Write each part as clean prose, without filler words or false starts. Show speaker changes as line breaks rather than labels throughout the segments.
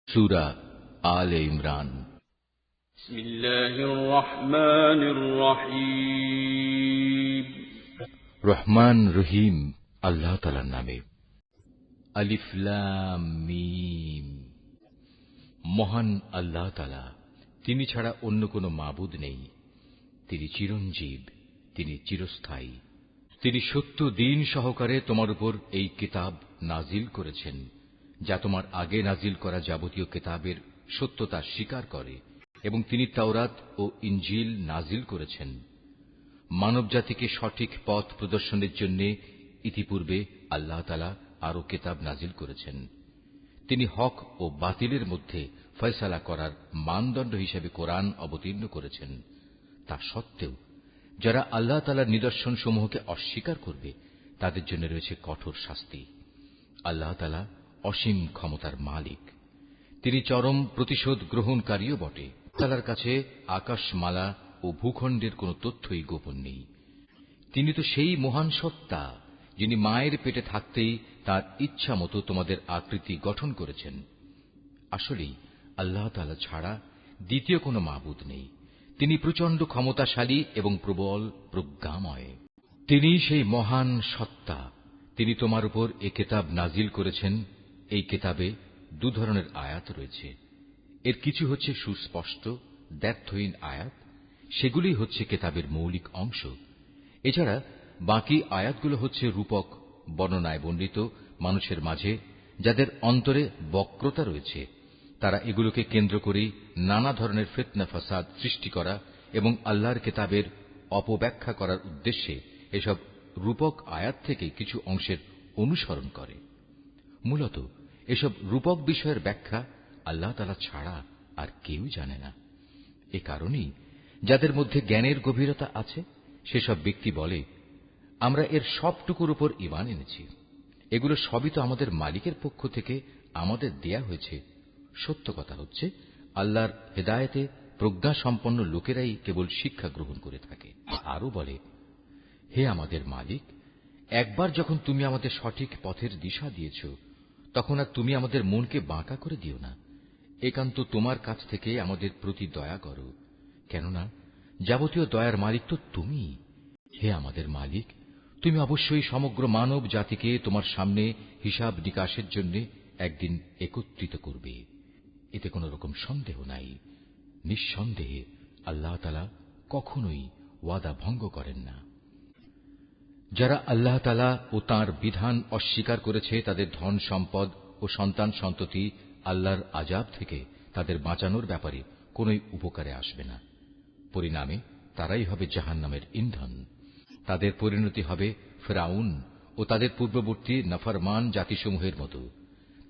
সূরা আলে ইমরান।
বিসমিল্লাহির রহমানির রহিম।
রহমান রহিম আল্লাহ তাআলার নামে। আলিফ লাম মিম। মহান আল্লাহ তাআলা, তিনি ছাড়া অন্য কোনো মাবুদ নেই। তিনি চিরঞ্জীব, তিনি চিরস্থায়ী। তিনি সত্য দ্বীন সহকারে তোমার উপর এই কিতাব নাজিল করেছেন, যা তোমার আগে নাজিল করা যাবতীয় কিতাবের সত্যতা স্বীকার করে, এবং তিনি তাওরাত ও ইনজিল নাজিল করেছেন মানবজাতিকে সঠিক পথ প্রদর্শনের জন্য। ইতিপূর্বে আল্লাহ তাআলা আরো কিতাব নাজিল করেছেন। তিনি হক ও বাতিলের মধ্যে ফয়সালা করার মানদণ্ড হিসেবে কোরআন অবতীর্ণ করেছেন। তা সত্ত্বেও যারা আল্লাহ তাআলার নিদর্শন সমূহকে অস্বীকার করবে, তাদের জন্য রয়েছে কঠোর শাস্তি। আল্লাহ তাআলা অসীম ক্ষমতার মালিক, তিনি চরম প্রতিশোধ গ্রহণকারীও বটে। তাআলার কাছে আকাশমালা ও ভূখণ্ডের কোন তথ্যই গোপন নেই। তিনি তো সেই মহান সত্তা, যিনি মায়ের পেটে থাকতেই তার ইচ্ছা মতো তোমাদের আকৃতি গঠন করেছেন। আসলেই আল্লাহ তাআলা ছাড়া দ্বিতীয় কোনো মাবুদ নেই। তিনি প্রচন্ড ক্ষমতাশালী এবং প্রবল প্রজ্ঞাময়। তিনি সেই মহান সত্তা। তিনি তোমার উপর এ কিতাব নাজিল করেছেন। এই কিতাবে দু ধরনের আয়াত রয়েছে। এর কিছু হচ্ছে সুস্পষ্ট দ্ব্যর্থহীন আয়াত, সেগুলি হচ্ছে কিতাবের মৌলিক অংশ। এছাড়া বাকি আয়াতগুলো হচ্ছে রূপক বর্ণনায় বর্ণিত মানুষের মাঝে, যাদের অন্তরে বক্রতা রয়েছে। তারা এগুলোকে কেন্দ্র করেই নানা ধরনের ফিতনা ফাসাদ সৃষ্টি করা এবং আল্লাহর কিতাবের অপব্যাখ্যা করার উদ্দেশ্যে এসব রূপক আয়াত থেকে কিছু অংশের অনুসরণ করে। মূলত এসব রূপক বিষয়ের ব্যাখ্যা আল্লাহ তাআলা ছাড়া আর কেউ জানে না। এ কারণেই যাদের মধ্যে জ্ঞানের গভীরতা আছে, সেসব ব্যক্তি বলে, আমরা এর সবটুকুর উপর ঈমান এনেছি। এগুলো সবই তো আমাদের মালিকের পক্ষ থেকে আমাদের দেয়া হয়েছে। সত্য কথা হচ্ছে, আল্লাহর হেদায়েতে প্রজ্ঞা সম্পন্ন লোকেরাই কেবল শিক্ষা গ্রহণ করে থাকে। আরো বলে, হে আমাদের মালিক, একবার যখন তুমি আমাদের সঠিক পথের দিশা দিয়েছ, তখন আর তুমি আমাদের মনকে বাঁকা করে দিও না। একান্ত তোমার কাছ থেকে আমাদের প্রতি দয়া করো, কেননা যাবতীয় দয়ার মালিক তো তুমি। হে আমাদের মালিক, তুমি অবশ্যই সমগ্র মানব জাতিকে তোমার সামনে হিসাব নিকাশের জন্য একদিন একত্রিত করবে। এতে কোন রকম সন্দেহ নাই। নিঃসন্দেহে আল্লাহ তাআলা কখনোই ওয়াদা ভঙ্গ করেন না। যারা আল্লাহ তাআলা ও তাঁর বিধান অস্বীকার করেছে, তাদের ধন সম্পদ ও সন্তান সন্ততি আল্লাহর আযাব থেকে তাদের বাঁচানোর ব্যাপারে কোনই উপকারে আসবে না। পরিণামে তারাই হবে জাহান্নামের ইন্ধন। তাদের পরিণতি হবে ফিরআউন ও তাদের পূর্ববর্তী নাফরমান জাতিসমূহের মতো।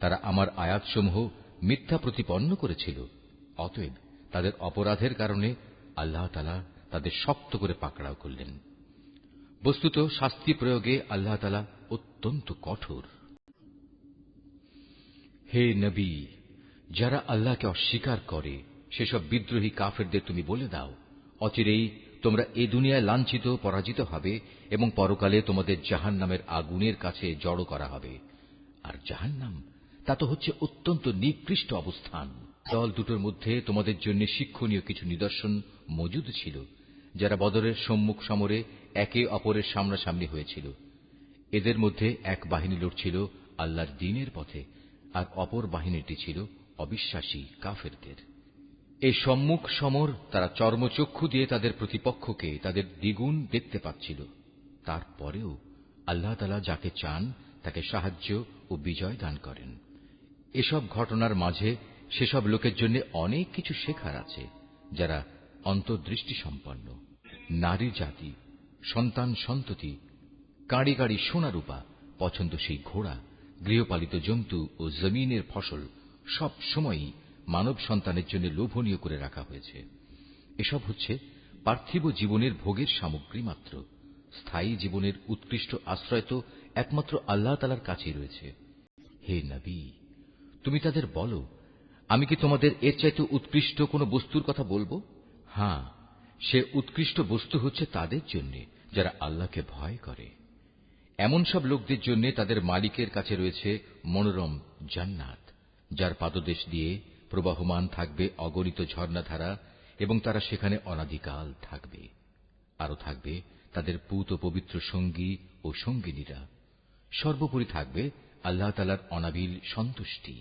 তারা আমার আয়াতসমূহ মিথ্যা প্রতিপন্ন করেছিল। অতএব তাদের অপরাধের কারণে আল্লাহ তাআলা তাদের শক্ত করে পাকড়াও করলেন। বস্তুত শাস্তি প্রয়োগে আল্লাহ তাআলা অত্যন্ত কঠোর। হে নবী, যারা আল্লাহকে অস্বীকার করে, সেসব বিদ্রোহী কাফেরদের তুমি বলে দাও, অচিরেই তোমরা এ দুনিয়ায় লাঞ্ছিত পরাজিত হবে এবং পরকালে তোমাদের জাহান্নামের আগুনের কাছে জড়ো করা হবে। আর জাহান্নাম, তা তো হচ্ছে অত্যন্ত নিকৃষ্ট অবস্থান। দল দুটোর মধ্যে তোমাদের জন্য শিক্ষণীয় কিছু নিদর্শন মজুদ ছিল, যারা বদরের সম্মুখ সমরে একে অপরের সামনাসামনি হয়েছিল। এদের মধ্যে এক বাহিনী লড়ছিল আল্লাহর দ্বীনের পথে, আর অপর বাহিনীটি ছিল অবিশ্বাসী কাফেরদের। এই সম্মুখ সমর তারা চর্মচক্ষু দিয়ে তাদের প্রতিপক্ষকে তাদের দ্বিগুণ দেখতে পাচ্ছিল। তারপরেও আল্লাহ তাআলা যাকে চান তাকে সাহায্য ও বিজয় দান করেন। এসব ঘটনার মাঝে সেসব লোকের জন্য অনেক কিছু শেখার আছে, যারা অন্তর্দৃষ্টি সম্পন্ন। নারী জাতি, সন্তান সন্ততি, কাঁড়ি কাঁড়ি সোনা রূপা, পছন্দসই ঘোড়া, গৃহপালিত জন্তু ও জমিনের ফসল সব সময়ই মানব সন্তানের জন্য লোভনীয় করে রাখা হয়েছে। এসব হচ্ছে পার্থিব জীবনের ভোগের সামগ্রী মাত্র। স্থায়ী জীবনের উৎকৃষ্ট আশ্রয় তো একমাত্র আল্লাহ তাআলার কাছেই রয়েছে। হে নবী, তুমি তাদের বলো, আমি কি তোমাদের এর চাইতে উৎকৃষ্ট কোন বস্তুর কথা বলবো? হ্যাঁ, সে উৎকৃষ্ট বস্তু হচ্ছে তাদের জন্য যারা আল্লাহকে ভয় করে। এমন সব লোকদের জন্য তাদের মালিকের কাছে রয়েছে মনোরম জান্নাত, যার পাদদেশ দিয়ে প্রবাহমান থাকবে অগণিত ঝর্ণাধারা এবং তারা সেখানে অনাদিকাল থাকবে। আরো থাকবে তাদের পূত পবিত্র সঙ্গী ও সঙ্গিনীরা। সর্বোপরি থাকবে আল্লাহ তাআলার অনাবিল সন্তুষ্টি।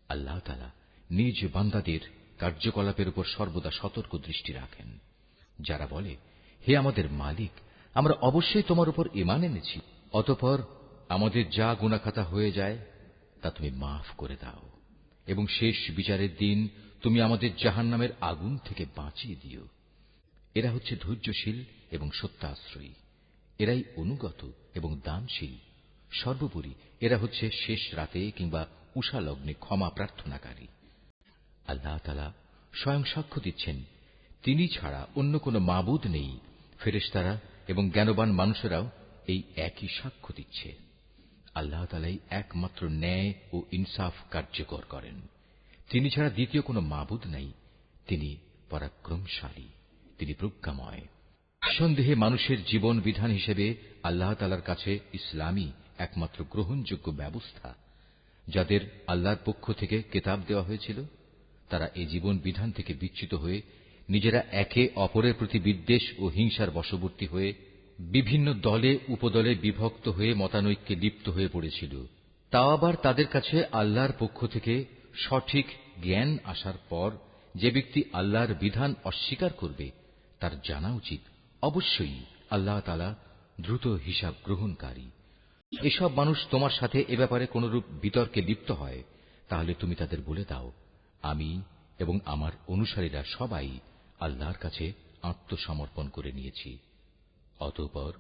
আল্লাহ তাআলা নিজ বান্দাদের কার্যকলাপের উপর সর্বদা সতর্ক দৃষ্টি রাখেন। যারা বলে, হে আমাদের মালিক, আমরা অবশ্যই তোমার উপর ঈমান এনেছি, অতঃপর আমাদের যা গুনাহখাতা হয়ে যায় তা তুমি মাফ করে দাও এবং শেষ বিচারের দিন তুমি আমাদের জাহান্নামের আগুন থেকে বাঁচিয়ে দিও। এরা হচ্ছে ধৈর্যশীল এবং সত্যাশ্রয়ী। এরাই অনুগত এবং দানশীল। সর্বোপরি এরা হচ্ছে শেষ রাতে কিংবা উষা লগ্নে ক্ষমা প্রার্থনাকারী। আল্লাহ তাআলা স্বয়ং সাক্ষ্য দিচ্ছেন, তিনি ছাড়া অন্য কোনো মাবুদ নেই। ফেরেশতারা এবং জ্ঞানবান মানুষেরাও এই একই সাক্ষ্য দিচ্ছে। আল্লাহ তাআলাই একমাত্র ন্যায় ও ইনসাফ কার্যকর করেন। তিনি ছাড়া দ্বিতীয় কোনো মাবুদ নাই। তিনি পরাক্রমশালী, তিনি প্রজ্ঞাময়। নিঃসন্দেহে মানুষের জীবন বিধান হিসেবে আল্লাহ তাআলার কাছে ইসলামই একমাত্র গ্রহণযোগ্য ব্যবস্থা। যাদের আল্লাহর পক্ষ থেকে কিতাব দেওয়া হয়েছিল, তারা এই জীবন বিধান থেকে বিচ্যুত হয়ে নিজেরা একে অপরের প্রতি বিদ্বেষ ও হিংসার বশবর্তী হয়ে বিভিন্ন দলে উপদলে বিভক্ত হয়ে মতানৈক্যে লিপ্ত হয়ে পড়েছিল। তাও আবার তাদের কাছে আল্লাহর পক্ষ থেকে সঠিক জ্ঞান আসার পর যে ব্যক্তি আল্লাহর বিধান অস্বীকার করবে, তার জানা উচিত অবশ্যই আল্লাহ তাআলা দ্রুত হিসাব গ্রহণকারী। এসব মানুষ তোমার সাথে এ ব্যাপারে কোনরূপ বিতর্কে লিপ্ত হয়, তাহলে তুমি তাদের বলে দাও, আমি এবং আমার অনুসারীরা সবাই আল্লাহর কাছে আত্মসমর্পণ করে নিয়েছি। অতঃপর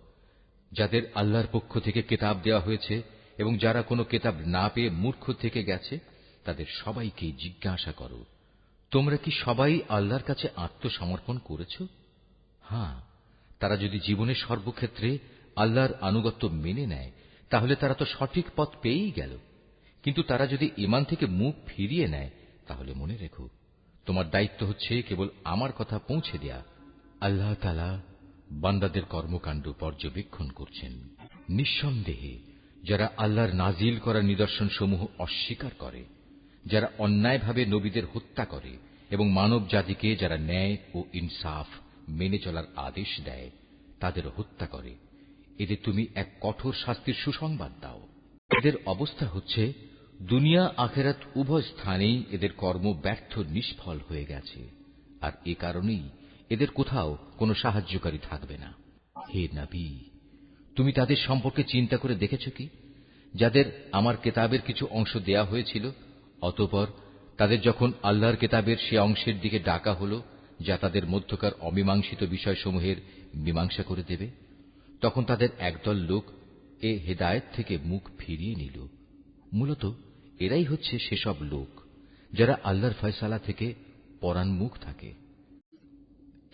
যাদের আল্লাহর পক্ষ থেকে কিতাব দেওয়া হয়েছে এবং যারা কোনো কিতাব না পেয়ে মূর্খ থেকে গেছে, তাদের সবাইকে জিজ্ঞাসা করো, তোমরা কি সবাই আল্লাহর কাছে আত্মসমর্পণ করেছ? হ্যাঁ, তারা যদি জীবনের সর্বক্ষেত্রে আল্লাহর আনুগত্য মেনে নেয়, তাহলে তারা তো সঠিক পথ পেয়েই গেল। কিন্তু তারা যদি ঈমান থেকে মুখ ফিরিয়ে নেয়, তাহলে মনে রেখো, তোমার দায়িত্ব হচ্ছে কেবল আমার কথা পৌঁছে দেয়া। আল্লাহ তাআলা বান্দাদের কর্মকাণ্ড পর্যবেক্ষণ করছেন। নিঃসন্দেহে যারা আল্লাহর নাজিল করা নিদর্শনসমূহ অস্বীকার করে, যারা অন্যায়ভাবে নবীদের হত্যা করে এবং মানব জাতিকে যারা ন্যায় ও ইনসাফ মেনে চলার আদেশ দেয়, তাদের হত্যা করে, এদের তুমি এক কঠোর শাস্তির সুসংবাদ দাও। এদের অবস্থা হচ্ছে দুনিয়া আখেরাত উভয় স্থানেই এদের কর্ম ব্যর্থ নিষ্ফল হয়ে গেছে, আর এ কারণেই এদের কোথাও কোনো সাহায্যকারী থাকবে না। হে নবী, তুমি তাদের সম্পর্কে চিন্তা করে দেখেছ কি, যাদের আমার কিতাবের কিছু অংশ দেয়া হয়েছিল, অতঃপর তাদের যখন আল্লাহর কিতাবের সে অংশের দিকে ডাকা হল যা তাদের মধ্যকার অমীমাংসিত বিষয়সমূহের মীমাংসা করে দেবে, তখন তাদের একদল লোক এ হেদায়েত থেকে মুখ ফিরিয়ে নিল। মূলত এরাই হচ্ছে সেসব লোক যারা আল্লাহর ফয়সালা থেকে পরান্মুখ থাকে।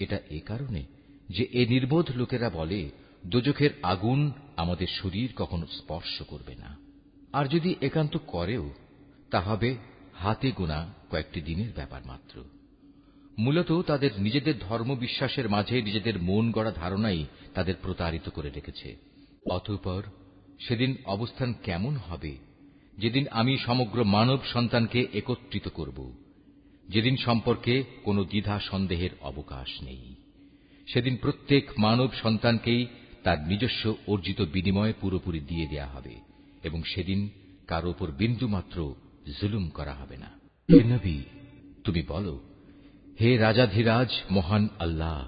এটা এ কারণে যে এ নির্বোধ লোকেরা বলে, দোজখের আগুন আমাদের শরীর কখনো স্পর্শ করবে না, আর যদি একান্ত করেও তা হবে হাতে গোনা কয়েকটি দিনের ব্যাপার মাত্র। মূলত তাদের নিজেদের ধর্ম বিশ্বাসের মাঝে নিজেদের মন গড়া ধারণাই তাদের প্রতারিত করে রেখেছে। অতঃপর সেদিন অবস্থান কেমন হবে, যেদিন আমি সমগ্র মানব সন্তানকে একত্রিত করব, যেদিন সম্পর্কে কোনো দ্বিধা সন্দেহের অবকাশ নেই। সেদিন প্রত্যেক মানব সন্তানকেই তার নিজস্ব অর্জিত বিনিময় পুরোপুরি দিয়ে দেয়া হবে এবং সেদিন কারো উপর বিন্দুমাত্র জুলুম করা হবে না। হে নবী, তুমি বলো, হে রাজাধিরাজ মহান আল্লাহ,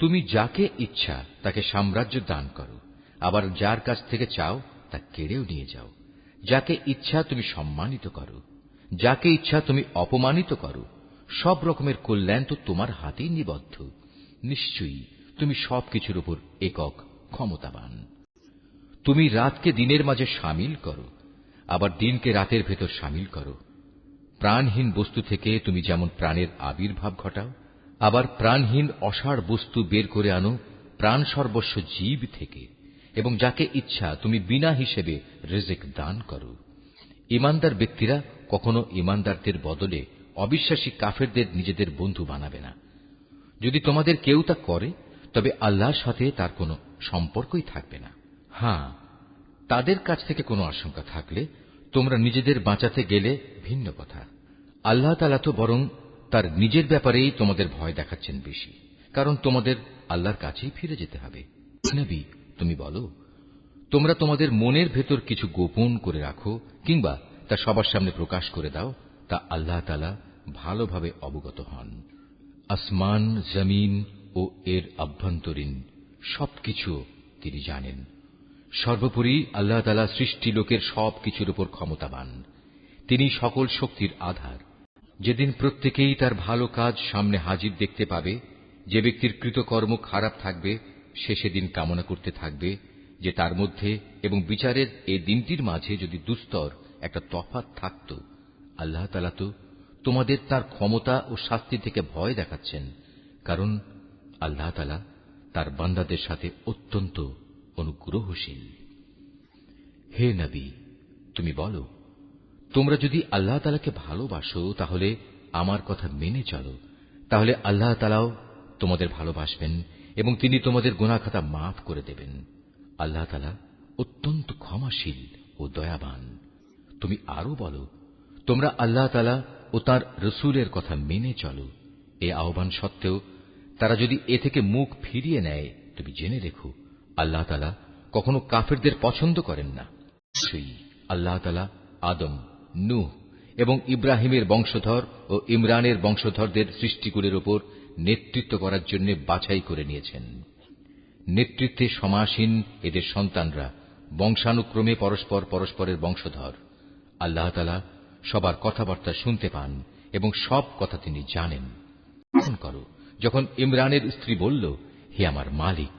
তুমি যাকে ইচ্ছা তাকে সাম্রাজ্য দান করো, আবার যার কাছ থেকে চাও তা কেড়েও নিয়ে যাও। যাকে ইচ্ছা তুমি সম্মানিত করো, যাকে ইচ্ছা তুমি অপমানিত করো। সব রকমের কল্যাণ তো তোমার হাতেই নিবদ্ধ। নিশ্চয়ই তুমি সবকিছুর উপর একক ক্ষমতাবান। তুমি রাতকে দিনের মাঝে শামিল করো, আবার দিনকে রাতের ভেতর শামিল করো। প্রাণহীন বস্তু থেকে তুমি যেমন প্রাণের আবির্ভাব ঘটাও, আবার প্রাণহীন অসাড় বস্তু বের করে আনো প্রাণ সর্বস্ব জীব থেকে, এবং যাকে ইচ্ছা তুমি বিনা হিসেবে রিজিক দান করো। ঈমানদার ব্যক্তিরা কখনো ঈমানদারদের বদলে অবিশ্বাসী কাফেরদের নিজেদের বন্ধু বানাবে না। যদি তোমাদের কেউ তা করে, তবে আল্লাহর সাথে তার কোনো সম্পর্কই থাকবে না। হ্যাঁ, তাদের কাছ থেকে কোনো আশঙ্কা থাকলে তোমরা নিজেদের বাঁচাতে গেলে ভিন্ন কথা। আল্লাহ তাআলা তো বরং তার নিজের ব্যাপারেই তোমাদের ভয় দেখাচ্ছেন বেশি, কারণ তোমাদের আল্লাহর কাছেই ফিরে যেতে হবে। নবী, তুমি বলো, তোমরা তোমাদের মনের ভেতর কিছু গোপন করে রাখো কিংবা তা সবার সামনে প্রকাশ করে দাও, তা আল্লাহ তাআলা ভালোভাবে অবগত হন। আসমান, জমিন ও এর আভ্যন্তরীণ সবকিছু তিনি জানেন। সর্বোপরি আল্লাহ তাআলা সৃষ্টি লোকের সবকিছুর উপর ক্ষমতাবান। তিনি সকল শক্তির আধার। যেদিন প্রত্যেকেই তার ভালো কাজ সামনে হাজির দেখতে পাবে, যে ব্যক্তির কৃতকর্ম খারাপ থাকবে সে সেদিন কামনা করতে থাকবে যে তার মধ্যে এবং বিচারের এই দিনটির মাঝে যদি দুস্তর একটা তফাৎ থাকত। আল্লাহ তাআলা তো তোমাদের তার ক্ষমতা ও শাস্তি থেকে ভয় দেখাচ্ছেন, কারণ আল্লাহ তাআলা তার বান্দাদের সাথে অত্যন্ত অনুগ্রহশীল। হে নবী, তুমি বলো, তোমরা যদি আল্লাহ তাআলাকে ভালোবাসো তাহলে আমার কথা মেনে চলো, তাহলে আল্লাহ তাআলাও তোমাদের ভালোবাসবেন এবং তিনি তোমাদের গুনাহ খাতা মাফ করে দেবেন। আল্লাহ তাআলা অত্যন্ত ক্ষমাশীল ও দয়াবান। তুমি আরো বলো, তোমরা আল্লাহ তাআলা ও তার রাসূলের কথা মেনে চলো। এই আহ্বান সত্ত্বেও তারা যদি এ থেকে মুখ ফিরিয়ে নেয়, তুমি জেনে রেখো আল্লাহ তাআলা কখনো কাফেরদের পছন্দ করেন না। সেই আল্লাহ তাআলা আদম, নূহ এবং ইব্রাহিমের বংশধর ও ইমরানের বংশধরদের সৃষ্টিকুলের উপর নেতৃত্ব করার জন্য বাছাই করে নিয়েছেন। নেতৃত্বে সমাসীন এদের সন্তানরা বংশানুক্রমে পরস্পর পরস্পরের বংশধর। আল্লাহ তাআলা সবার কথাবার্তা শুনতে পান এবং সব কথা তিনি জানেন। মনে করো, যখন ইমরানের স্ত্রী বলল, হে আমার মালিক,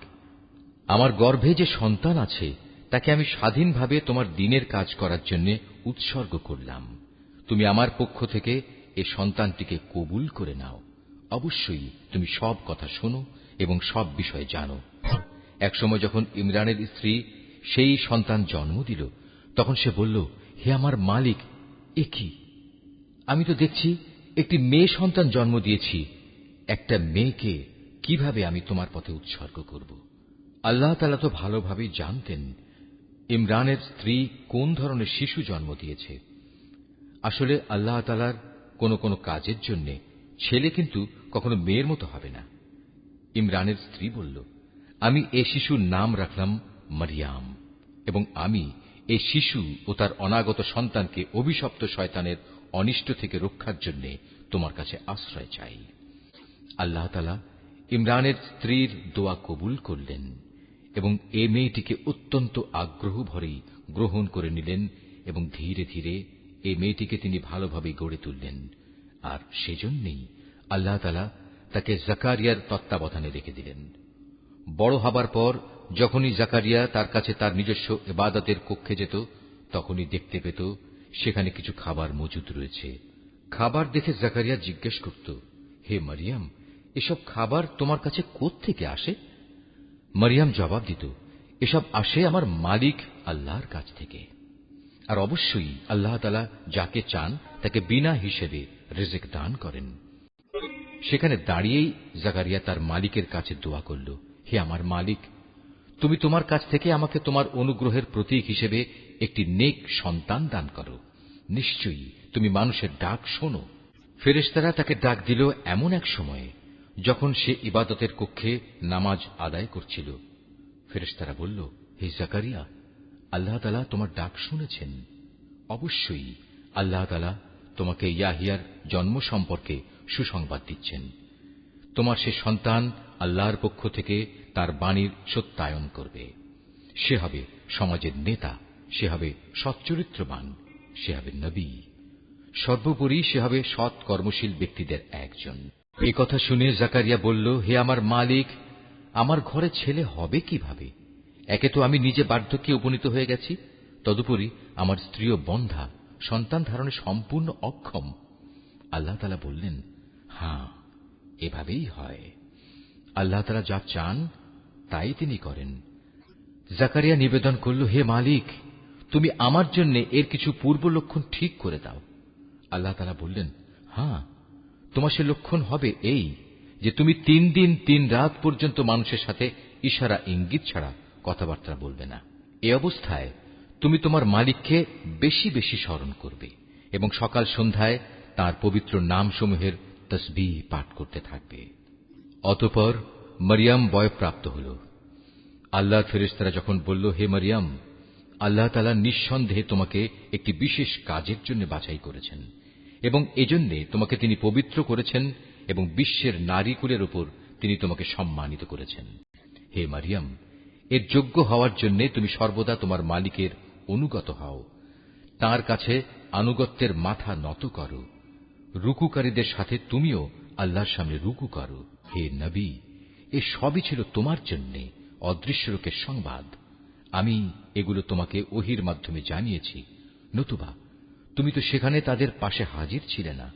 আমার গর্ভে যে সন্তান আছে তাকে আমি স্বাধীনভাবে তোমার দ্বীনের কাজ করার জন্য উৎসর্গ করলাম। তুমি আমার পক্ষ থেকে এ সন্তানটিকে কবুল করে নাও। অবশ্যই তুমি সব কথা শোনো এবং সব বিষয়ে জানো। একসময় যখন ইমরানের স্ত্রী সেই সন্তান জন্ম দিল, তখন সে বলল, হে আমার মালিক, এ কি? আমি তো দেখছি একটি মেয়ে সন্তান জন্ম দিয়েছি। একটা মেয়েকে কিভাবে আমি তোমার পথে উৎসর্গ করব? আল্লাহ তাআলা তো ভালোভাবেই জানতেন ইমরানের স্ত্রী কোন ধরনের শিশু জন্ম দিয়েছে। আসলে আল্লাহ তাআলার কোন কোন কাজের জন্য ছেলে কিন্তু কখনো মেয়ের মতো হবে না। ইমরানের স্ত্রী বলল, আমি এ শিশুর নাম রাখলাম মারিয়াম, এবং আমি এই শিশু ও তার অনাগত সন্তানকে অভিশপ্ত শয়তানের অনিষ্ট থেকে রক্ষার জন্য তোমার কাছে আশ্রয় চাই। আল্লাহ তাআলা ইমরানের স্ত্রীর দোয়া কবুল করলেন এবং এ মেয়েটিকে অত্যন্ত আগ্রহ ভরেই গ্রহণ করে নিলেন এবং ধীরে ধীরে এই মেয়েটিকে তিনি ভালোভাবে গড়ে তুললেন। আর সেজন্যই আল্লাহ তাআলা তাকে জাকারিয়ার তত্ত্বাবধানে রেখে দিলেন। বড় হবার পর যখনই জাকারিয়া তার কাছে তার নিজস্ব ইবাদতের কক্ষে যেত, তখনই দেখতে পেত সেখানে কিছু খাবার মজুদ রয়েছে। খাবার দেখে জাকারিয়া জিজ্ঞেস করত, হে মারিয়াম, এসব খাবার তোমার কাছে কোত্থেকে আসে? মারিয়াম জবাব দিত, এসব আসে আমার মালিক আল্লাহর কাছ থেকে। আর অবশ্যই আল্লাহ তাআলা যাকে চান তাকে বিনা হিসেবে রিজিক দান করেন। সেখানে দাঁড়িয়েই জাকারিয়া তার মালিকের কাছে দোয়া করল, হে আমার মালিক, তুমি তোমার কাছ থেকে আমাকে তোমার অনুগ্রহের প্রতীক হিসেবে একটি নেক সন্তান দান করো। নিশ্চয়ই তুমি মানুষের ডাক শোনো। ফেরেশতারা তাকে ডাক দিল এমন এক সময়ে যখন সে ইবাদতের কক্ষে নামাজ আদায় করছিল। ফেরেশতারা বলল, হে জাকারিয়া, আল্লাহ তাআলা তোমার ডাক শুনেছেন। অবশ্যই আল্লাহ তাআলা তোমাকে ইয়াহিয়ার জন্ম সম্পর্কে সুসংবাদ দিচ্ছেন। তোমার সে সন্তান আল্লাহর পক্ষ থেকে তার বাণীর সত্যায়ন করবে। সে হবে সমাজের নেতা, সে হবে সচ্চরিত্রবান, সে হবে নবী, সর্বোপরি সে হবে সৎ কর্মশীল ব্যক্তিদের একজন। এ কথা শুনে জাকারিয়া বলল, হে আমার মালিক, আমার ঘরে ছেলে হবে কিভাবে? একে তো আমি নিজে বার্ধক্যে উপনীত হয়ে গেছি, তদুপরি আমার স্ত্রীও বন্ধ্যা, সন্তান ধারণে সম্পূর্ণ অক্ষম। আল্লাহ তাআলা বললেন, হ্যাঁ, এভাবেই হয়। আল্লাহ তাআলা যা চান তাই তিনি করেন। জাকারিয়া নিবেদন করল, হে মালিক, তুমি আমার জন্য এর কিছু পূর্ব লক্ষণ ঠিক করে দাও। আল্লাহ তাআলা বললেন, হ্যাঁ, তোমার সে লক্ষণ হবে এই যে তুমি 3 দিন 3 রাত পর্যন্ত মানুষের সাথে ইশারা ইঙ্গিত ছাড়া কথাবার্তা বলবে না। এ অবস্থায় তুমি তোমার মালিককে বেশি বেশি স্মরণ করবে এবং সকাল সন্ধ্যায় তাঁর পবিত্র নামসমূহের তসবিহ পাঠ করতে থাকবে। অতঃপর মরিয়ম বয়ঃপ্রাপ্ত হল। আল্লাহর ফেরেশতারা যখন বলল, হে মরিয়ম, আল্লাহ তাআলা নিঃসন্দেহে তোমাকে একটি বিশেষ কাজের জন্য বাছাই করেছেন এবং এজন্য তোমাকে তিনি পবিত্র করেছেন এবং বিশ্বের নারীকুলের উপর তিনি তোমাকে সম্মানিত করেছেন। হে মরিয়ম, এর যোগ্য হওয়ার জন্য তুমি সর্বদা তোমার মালিকের অনুগত হও, তার কাছে আনুগত্যের মাথা নত করো, রুকুকারীদের সাথে তুমিও আল্লাহর সামনে রুকু করো। হে নবী, এ সবই ছিল তোমার জন্য অদৃশ্য লোকের সংবাদ। আমি এগুলো তোমাকে ওহীর মাধ্যমে জানিয়েছি, নতুবা তুমি তো সেখানে তাদের পাশে হাজির ছিলে না,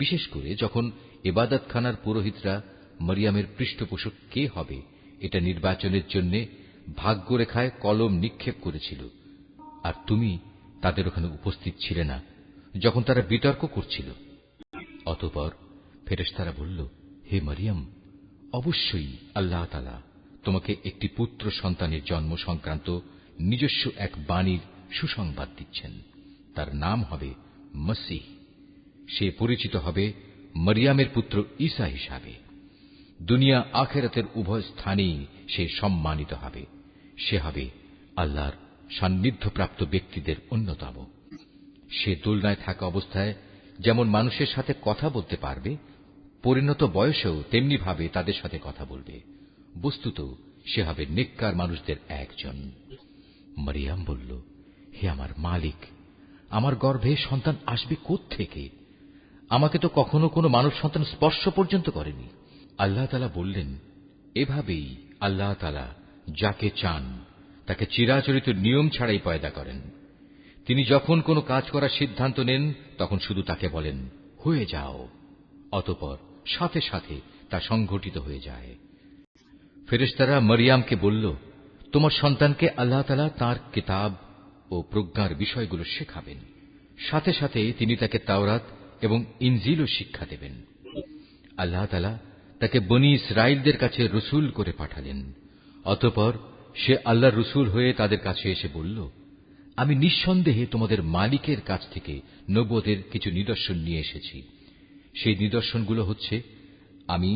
বিশেষ করে যখন ইবাদতখানার পুরোহিতরা মরিয়মের পৃষ্ঠপোষক কে হবে এটা নির্বাচনের জন্য ভাগ্যরেখায় কলম নিক্ষেপ করেছিল, আর তুমি তাদের ওখানে উপস্থিত ছিলে না যখন তারা বিতর্ক করছিল। অতঃপর ফেরেশতারা বলল, হে মরিয়ম, অবশ্যই আল্লাহ তাআলা তোমাকে একটি পুত্র সন্তানের জন্ম সংক্রান্ত নিজস্ব এক বাণীর সুসংবাদ দিচ্ছেন। তার নাম হবে মসীহ। সে পরিচিত হবে মরিয়মের পুত্র ঈসা হিসাবে। দুনিয়া আখিরাতের উভয় স্থানেই সে সম্মানিত হবে। সে হবে আল্লাহর সান্নিধ্যপ্রাপ্ত ব্যক্তিদের অন্যতম। সে দোলনায় থাকা অবস্থায় যেমন মানুষের সাথে কথা বলতে পারবে, পরিণত বয়সেও তেমনি ভাবে তাদের সাথে কথা বলবে। বস্তুত সে হবে নেককার মানুষদের একজন। মরিয়ম বলল, হে আমার মালিক, আমার গর্ভে সন্তান আসবে কোত্থেকে? আমাকে তো কখনো কোনো মানব সন্তান স্পর্শ পর্যন্ত করেনি। আল্লাহ তাআলা বললেন, এভাবেই আল্লাহ তাআলা যাকে চান তাকে চিরাচরিত নিয়ম ছাড়াই পয়দা করেন। তিনি যখন কোনো কাজ করার সিদ্ধান্ত নেন তখন শুধু তাকে বলেন, হয়ে যাও, অতঃপর সাথে সাথে তা সংঘটিত হয়ে যায়। ফেরেশতারা মরিয়মকে বলল, তোমার সন্তানকে আল্লাহ তাআলা তাঁর কিতাব ও প্রজ্ঞার বিষয়গুলো শেখাবেন, সাথে সাথে তিনি তাকে তাওরাত এবং ইনজিলও শিক্ষা দেবেন। আল্লাহ তাআলা তাকে বনী ইসরাইলদের কাছে রসুল করে পাঠালেন। অতঃপর সে আল্লাহর রসুল হয়ে তাদের কাছে এসে বলল, আমি নিঃসন্দেহে তোমাদের মালিকের কাছ থেকে নবুয়তের কিছু নিদর্শন নিয়ে এসেছি। সেই নিদর্শনগুলো হচ্ছে, আমি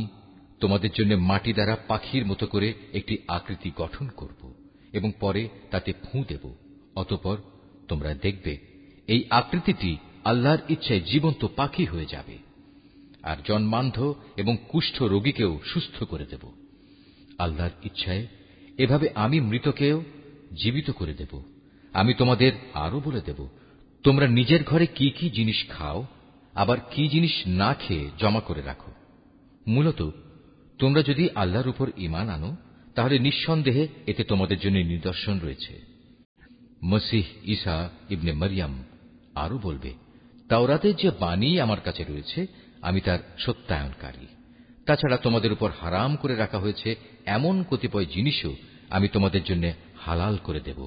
তোমাদের জন্য মাটি দ্বারা পাখির মতো করে একটি আকৃতি গঠন করব এবং পরে তাতে ফুঁ দেব। অতঃপর তোমরা দেখবে এই আকৃতিটি আল্লাহর ইচ্ছায় জীবন্ত পাখি হয়ে যাবে, আর জন্মান্ধ এবং কুষ্ঠ রোগীকেও সুস্থ করে দেব। আল্লাহর ইচ্ছায় এভাবে আমি মৃতকেও জীবিত করে দেব। আমি তোমাদের আরো বলে দেব, তোমরা নিজের ঘরে কি কি জিনিস খাও, আবার কি জিনিস না খেয়ে জমা করে রাখো। মূলত তোমরা যদি আল্লাহর উপর ঈমান আনো তাহলে নিঃসন্দেহে এতে তোমাদের জন্য নিদর্শন রয়েছে। মসীহ ঈসা ইবনে মরিয়ম আরো বলবে, তাওরাতের যে বাণী আমার কাছে রয়েছে আমি তার সত্যায়নকারী। তাছাড়া তোমাদের উপর হারাম করে রাখা হয়েছে এমন কতিপয় জিনিসও আমি তোমাদের জন্য হালাল করে দেব,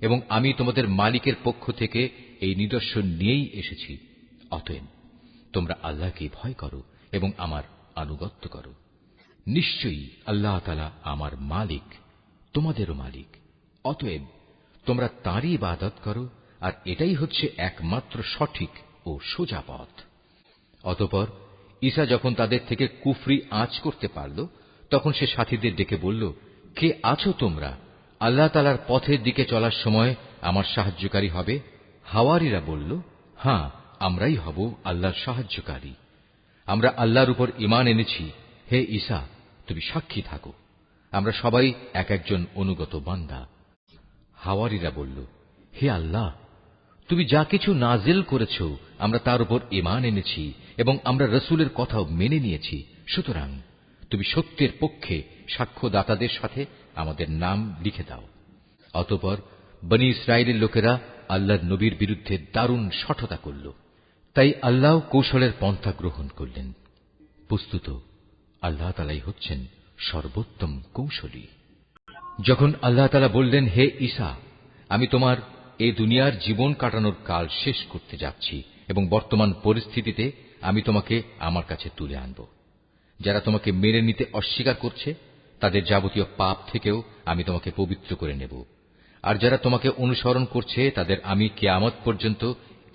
এবং আমি তোমাদের মালিকের পক্ষ থেকে এই নিদর্শন নিয়েই এসেছি। অতএব তোমরা আল্লাহকে ভয় করো এবং আমার আনুগত্য করো। নিশ্চয়ই আল্লাহ তাআলা আমার মালিক, তোমাদেরও মালিক। অতএব তোমরা তাঁরই ইবাদত করো, আর এটাই হচ্ছে একমাত্র সঠিক ও সোজা পথ। অতঃপর ঈসা যখন তাদের থেকে কুফরি আঁচ করতে পারল তখন সে সাথীদের ডেকে বলল, কে আছো তোমরা আল্লাহ তাআলার পথের দিকে চলার সময় আমার সাহায্যকারী হবে? হাওয়ারীরা বলল, হ্যাঁ, আমরাই হব আল্লাহর সাহায্যকারী। আমরা আল্লাহর উপর ঈমান এনেছি। হে ঈসা, তুমি সাক্ষী থাকো, আমরা সবাই এক একজন অনুগত বান্দা। হাওয়ারীরা বলল, হে আল্লাহ, তুমি যা কিছু নাজিল করেছ আমরা তার উপর ঈমান এনেছি এবং আমরা রসুলের কথাও মেনে নিয়েছি। সুতরাং তুমি সত্যের পক্ষে সাক্ষ্যদাতাদের সাথে আমাদের নাম লিখে দাও। অতঃপর বনী ইসরাইলের লোকেরা আল্লাহর নবীর বিরুদ্ধে দারুণ শঠতা করল, তাই আল্লাহ কৌশলের পন্থা গ্রহণ করলেন। বস্তুত আল্লাহ তাআলাই হচ্ছেন সর্বোত্তম কৌশলী। যখন আল্লাহ তাআলা বললেন, হে ঈসা, আমি তোমার এই দুনিয়ার জীবন কাটানোর কাল শেষ করতে যাচ্ছি এবং বর্তমান পরিস্থিতিতে আমি তোমাকে আমার কাছে তুলে আনব। যারা তোমাকে মেনে নিতে অস্বীকার করছে তাদের যাবতীয় পাপ থেকেও আমি তোমাকে পবিত্র করে নেব। আর যারা তোমাকে অনুসরণ করছে তাদের আমি কিয়ামত পর্যন্ত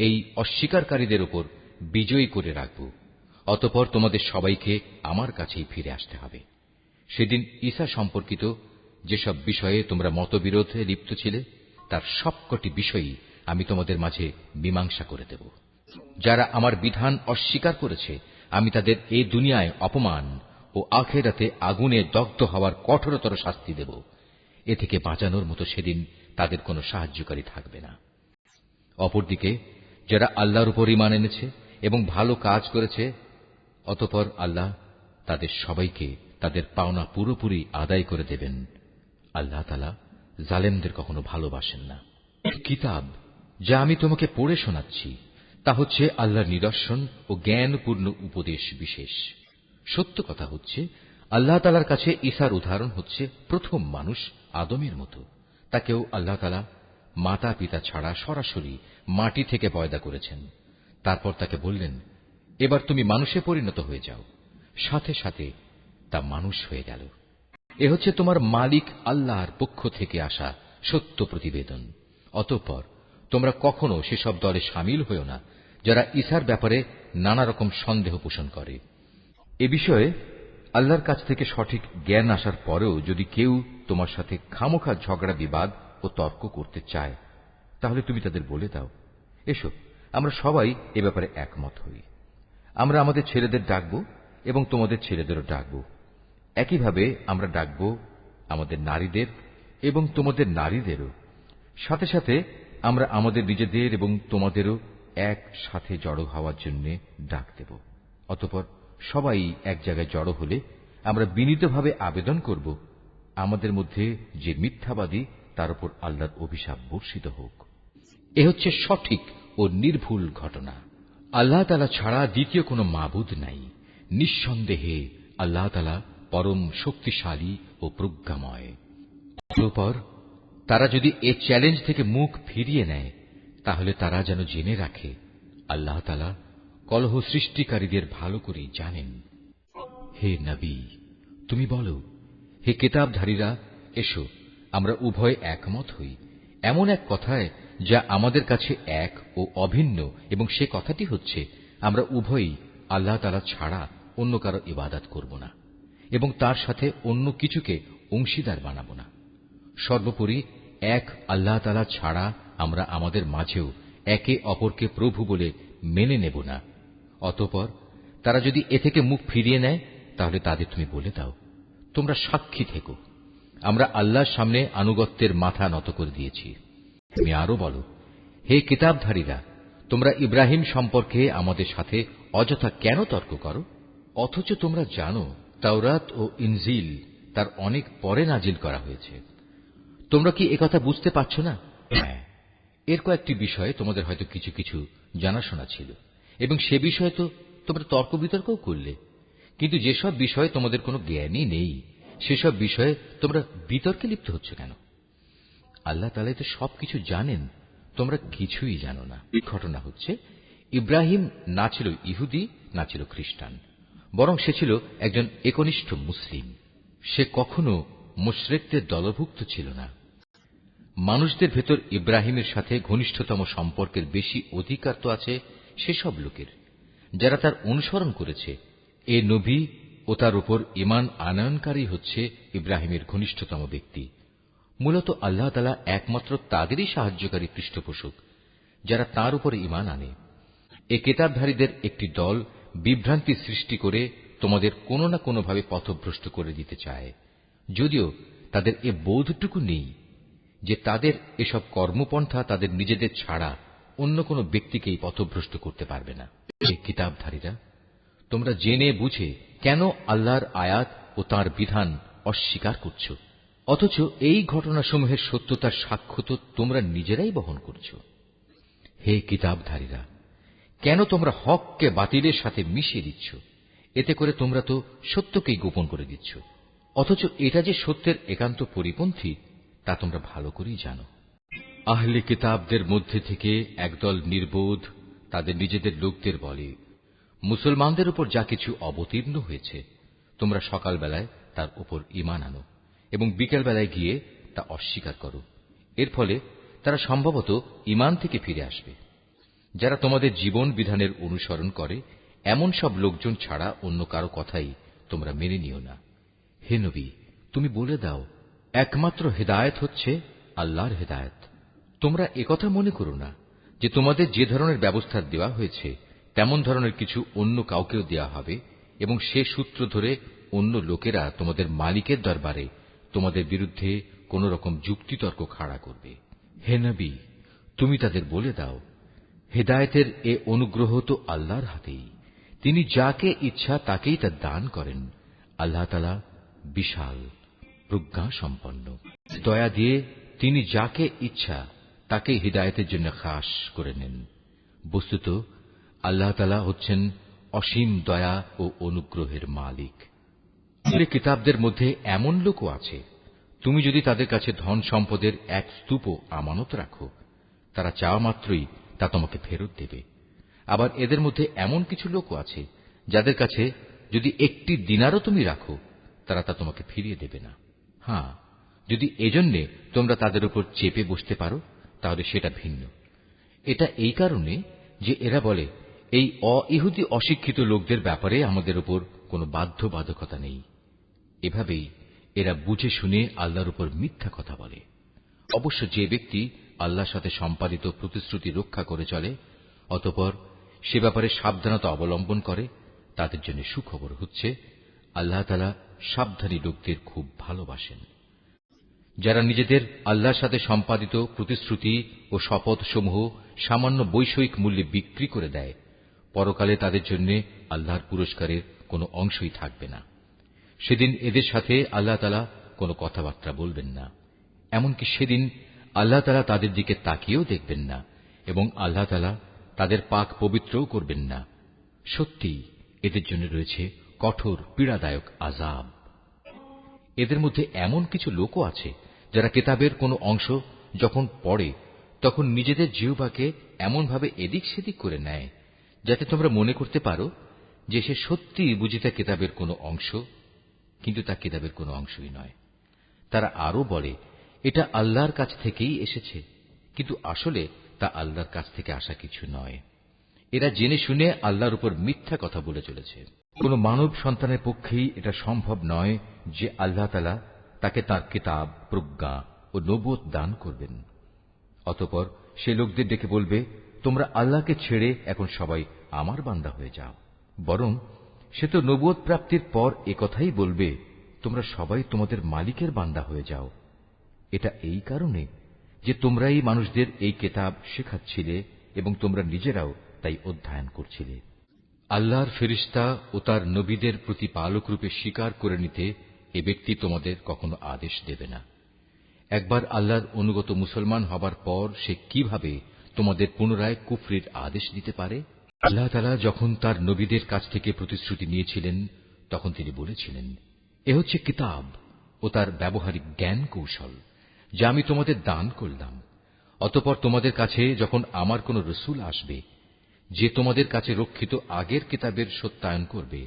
এই অস্বীকারীদের উপর বিজয়ী করে রাখব। অতঃপর তোমাদের সবাইকে আমার কাছেই ফিরে আসতে হবে। সেদিন ঈসা সম্পর্কিত যেসব বিষয়ে তোমরা মতবিরোধে লিপ্ত ছিলে তার সবকটি বিষয়ই আমি তোমাদের মাঝে মীমাংসা করে দেব। যারা আমার বিধান অস্বীকার করেছে আমি তাদের এই দুনিয়ায় অপমান ও আখিরাতে আগুনে দগ্ধ হওয়ার কঠোরতর শাস্তি দেব। এ থেকে বাঁচানোর মতো সেদিন তাদের কোনো সাহায্যকারী থাকবে না। অপরদিকে যারা আল্লাহর উপর ঈমান এনেছে এবং ভালো কাজ করেছে অতঃপর আল্লাহ তাদের সবাইকে তাদের পাওনা পুরোপুরি আদায় করে দেবেন। আল্লাহ তাআলা জালেমদের কখনো ভালোবাসেন না। কিতাব যা আমি তোমাকে পড়ে শোনাচ্ছি তা হচ্ছে আল্লাহর নিদর্শন ও জ্ঞানপূর্ণ উপদেশ বিশেষ। সত্য কথা হচ্ছে আল্লাহ তাআলার কাছে ঈসার উদাহরণ হচ্ছে প্রথম মানুষ আদমের মতো। তাকেও আল্লাহ তাআলা মাতা পিতা ছাড়া সরাসরি মাটি থেকে পয়দা করেছেন। তারপর তাকে বললেন, এবার তুমি মানুষে পরিণত হয়ে যাও। সাথে সাথে তা মানুষ হয়ে গেল। এ হচ্ছে তোমার মালিক আল্লাহর পক্ষ থেকে আসা সত্য প্রতিবেদন। অতঃপর তোমরা কখনো সেসব দলে শামিল হও না যারা ঈসার ব্যাপারে নানা রকম সন্দেহ পোষণ করে। এ বিষয়ে আল্লাহর কাছ থেকে সঠিক জ্ঞান আসার পরেও যদি কেউ তোমার সাথে খামোখা ঝগড়া বিবাদ ও তর্ক করতে চায় তাহলে তুমি তাদের বলে দাও, এসো আমরা সবাই এ ব্যাপারে একমত হই। আমরা আমাদের ছেলেদের ডাকব এবং তোমাদের ছেলেদেরও ডাকব। একইভাবে আমরা ডাকব আমাদের নারীদের এবং তোমাদের নারীদেরও। সাথে সাথে আমরা আমাদের নিজেদের এবং তোমাদেরও একসাথে জড়ো হওয়ার জন্য ডাক দেব। অতঃপর সবাই এক জায়গায় জড়ো হলে আমরা বিনীতভাবে আবেদন করব, আমাদের মধ্যে যে মিথ্যাবাদী তার উপর আল্লাহর অভিশাপ বর্ষিত হোক। এ হচ্ছে সঠিক ও নির্ভুল ঘটনা। আল্লাহ তাআলা ছাড়া দ্বিতীয় কোনো মাবুদ নাই। নিঃসন্দেহে আল্লাহ তাআলা পরম শক্তিশালী ও প্রজ্ঞাময়। অতঃপর তারা যদি এ চ্যালেঞ্জ থেকে মুখ ফিরিয়ে নেয় তাহলে তারা যেন জেনে রাখে আল্লাহ তাআলা কলহ সৃষ্টিকারীদের ভালো করেই জানেন। হে নবী, তুমি বলো, হে কিতাবধারীরা, এসো আমরা উভয় একমত হই এমন এক কথায় যা আমাদের কাছে এক ও অভিন্ন, এবং সে কথাটি হচ্ছে আমরা উভয়ই আল্লাহ তাআলা ছাড়া অন্য কারো ইবাদত করব না এবং তার সাথে অন্য কিছুকে অংশীদার বানাবো না। সর্বোপরি এক আল্লাহ তাআলা ছাড়া আমরা আমাদের মাঝেও একে অপরকে প্রভু বলে মেনে নেব না। অতঃপর তারা যদি এ থেকে মুখ ফিরিয়ে নেয় তাহলে তাদের তুমি বলে দাও, তোমরা সাক্ষী থেকো, আমরা আল্লাহর সামনে আনুগত্যের মাথা নত করে দিয়েছি। তুমি আরো বলো, হে কিতাবধারীরা, তোমরা ইব্রাহিম সম্পর্কে আমাদের সাথে অযথা কেন তর্ক করো, অথচ তোমরা জানো তাওরাত ও ইনজিল তার অনেক পরে নাজিল করা হয়েছে। তোমরা কি একথা বুঝতে পারছ না? হ্যাঁ, এর কয়েকটি বিষয়ে তোমাদের হয়তো কিছু কিছু জানাশোনা ছিল এবং সে বিষয়ে তো তোমরা তর্ক বিতর্কও করলে, কিন্তু যেসব বিষয়ে তোমাদের কোনো জ্ঞানই নেই সেসব বিষয়ে তোমরা বিতর্কে লিপ্ত হচ্ছ কেন? আল্লাহ তাআলা তো সবকিছু জানেন, তোমরা কিছুই জানো না। এই ঘটনা হচ্ছে ইব্রাহিম না ছিল ইহুদি না ছিল খ্রিস্টান, বরং সে ছিল একজন একনিষ্ঠ মুসলিম। সে কখনো মুশরিকদের দলভুক্ত ছিল না। মানুষদের ভেতর ইব্রাহিমের সাথে ঘনিষ্ঠতম সম্পর্কের বেশি অধিকার তো আছে সেসব লোকের যারা তার অনুসরণ করেছে। এ নবী ও তার উপর ঈমান আনয়নকারী হচ্ছে ইব্রাহিমের ঘনিষ্ঠতম ব্যক্তি। মূলত আল্লাহ তাআলা একমাত্র তাদেরই সাহায্যকারী পৃষ্ঠপোষক যারা তার উপর ঈমান আনে। এ কিতাবধারীদের একটি দল বিভ্রান্তি সৃষ্টি করে তোমাদের কোনো না কোনোভাবে পথভ্রষ্ট করে দিতে চায়, যদিও তাদের এ বোধটুকু নেই যে তাদের এসব কর্মপন্থা তাদের নিজেদের ছাড়া অন্য কোনো ব্যক্তিকেই পথভ্রষ্ট করতে পারবে না। হে কিতাবধারীরা, তোমরা জেনে বুঝে কেন আল্লাহর আয়াত ও তাঁর বিধান অস্বীকার করছ, অথচ এই ঘটনাসমূহের সত্যতার সাক্ষ্য তো তোমরা নিজেরাই বহন করছ। হে কিতাবধারীরা, কেন তোমরা হককে বাতিলের সাথে মিশিয়ে দিচ্ছ? এতে করে তোমরা তো সত্যকেই গোপন করে দিচ্ছ, অথচ এটা যে সত্যের একান্ত পরিপন্থী তা তোমরা ভালো করেই জানো। আহলে কিতাবদের মধ্যে থেকে একদল নির্বোধ তাদের নিজেদের লোকদের বলে, মুসলমানদের উপর যা কিছু অবতীর্ণ হয়েছে তোমরা সকালবেলায় তার উপর ঈমান আনো এবং বিকেলবেলায় গিয়ে তা অস্বীকার করো। এর ফলে তারা সম্ভবত ঈমান থেকে ফিরে আসবে। যারা তোমাদের জীবন বিধানের অনুসরণ করে এমন সব লোকজন ছাড়া অন্য কারো কথাই তোমরা মেনে নিও না। হে নবী, তুমি বলে দাও, একমাত্র হেদায়েত হচ্ছে আল্লাহর হেদায়েত। তোমরা একথা মনে করো না যে তোমাদের যে ধরনের ব্যবস্থা দেওয়া হয়েছে তেমন ধরনের কিছু অন্য কাউকেও দেওয়া হবে এবং সে সূত্র ধরে অন্য লোকেরা তোমাদের মালিকের দরবারে তোমাদের বিরুদ্ধে কোন রকম যুক্তিতর্ক খাড়া করবে। হে নবী, তুমি তাদের বলে দাও, হেদায়েতের এ অনুগ্রহ তো আল্লাহর হাতেই। তিনি যাকে ইচ্ছা তাকেই তা দান করেন। আল্লাহ তাআলা বিশাল প্রজ্ঞা সম্পন্ন। দয়া দিয়ে তিনি যাকে ইচ্ছা তাকে হিদায়াতের জন্য খাস করে নেন। বস্তুত আল্লাহ তাআলা হচ্ছেন অসীম দয়া ও অনুগ্রহের মালিক। কিতাবদের মধ্যে এমন লোকও আছে, তুমি যদি তাদের কাছে ধন সম্পদের এক স্তূপও আমানত রাখো, তারা চাওয়া মাত্রই তা তোমাকে ফেরত দেবে। আবার এদের মধ্যে এমন কিছু লোকও আছে যাদের কাছে যদি একটি দিনারও তুমি রাখো, তারা তা তোমাকে ফিরিয়ে দেবে না। হ্যাঁ, যদি এজন্যে তোমরা তাদের উপর চেপে বসতে পারো তাহলে সেটা ভিন্ন। এটা এই কারণে যে এরা বলে, এই অইহুদি অশিক্ষিত লোকদের ব্যাপারে আমাদের উপর কোনো বাধ্যবাধকতা নেই। এভাবেই এরা বুঝে শুনে আল্লাহর উপর মিথ্যা কথা বলে। অবশ্য যে ব্যক্তি আল্লাহর সাথে সম্পাদিত প্রতিশ্রুতি রক্ষা করে চলে, অতঃপর সে ব্যাপারে সাবধানতা অবলম্বন করে, তাদের জন্য সুখবর হচ্ছে আল্লাহ তাআলা সাবধানী লোকদের খুব ভালোবাসেন। যারা নিজেদের আল্লাহর সাথে সম্পাদিত প্রতিশ্রুতি ও শপথ সমূহ সামান্য বৈষয়িক মূল্যে বিক্রি করে দেয়, পরকালে তাদের জন্য আল্লাহর পুরস্কারের কোনো অংশই থাকবে না। সেদিন এদের সাথে আল্লাহ তাআলা কোনো কথাবার্তা বলবেন না। এমনকি সেদিন আল্লাহ তাআলা তাদের দিকে তাকিয়েও দেখবেন না এবং আল্লাহ তাআলা তাদের পাক পবিত্রও করবেন না। সত্যি এদের জন্য রয়েছে কঠোর পীড়াদায়ক আযাব। এদের মধ্যে এমন কিছু লোকও আছে যারা কিতাবের কোনো অংশ যখন পড়ে তখন নিজেদের জিহ্বাকে এমনভাবে এদিক সেদিক করে নেয় যাতে তোমরা মনে করতে পারো যে সে সত্যিই বুঝি তা কিতাবের কোনো অংশ, কিন্তু তা কিতাবের কোনো অংশই নয়। তারা আরো বলে, এটা আল্লাহর কাছ থেকেই এসেছে, কিন্তু আসলে তা আল্লাহর কাছ থেকে আসা কিছু নয়। এরা জেনে শুনে আল্লাহর উপর মিথ্যা কথা বলে চলেছে। কোন মানব সন্তানের পক্ষেই এটা সম্ভব নয় যে আল্লাহ তাআলা তাকে তার কিতাব, প্রজ্ঞা ও নবুয়ত দান করবেন। অতঃপর সে লোকদের ডেকে বলবে, তোমরা আল্লাহকে ছেড়ে এখন সবাই আমার বান্দা হয়ে যাও। বরং সে তো নবুয়ত প্রাপ্তির পর একথাই বলবে, তোমরা সবাই তোমাদের মালিকের বান্দা হয়ে যাও। এটা এই কারণে যে তোমরাই মানুষদের এই কিতাব শেখাচ্ছিলে এবং তোমরা নিজেরাও তাই অধ্যয়ন করছিলে। আল্লাহর ফেরেশতা ও তার নবীদের প্রতিপালক রূপে স্বীকার করে নিতে এ ব্যক্তি তোমাদের কখনো আদেশ দেবে না। একবার আল্লাহর অনুগত মুসলমান হবার পর সে কিভাবে তোমাদের পুনরায় কুফরির আদেশ দিতে পারে? আল্লাহ তাআলা যখন তার নবীদের কাছ থেকে প্রতিশ্রুতি নিয়েছিলেন তখন তিনি বলেছিলেন, এ হচ্ছে কিতাব ও তার ব্যবহারিক জ্ঞান কৌশল যা আমি তোমাদের দান করলাম। অতঃপর তোমাদের কাছে যখন আমার কোন রসূল আসবে যে তোমাদের কাছে রক্ষিত আগের কিতাবের সত্যায়ন করবে,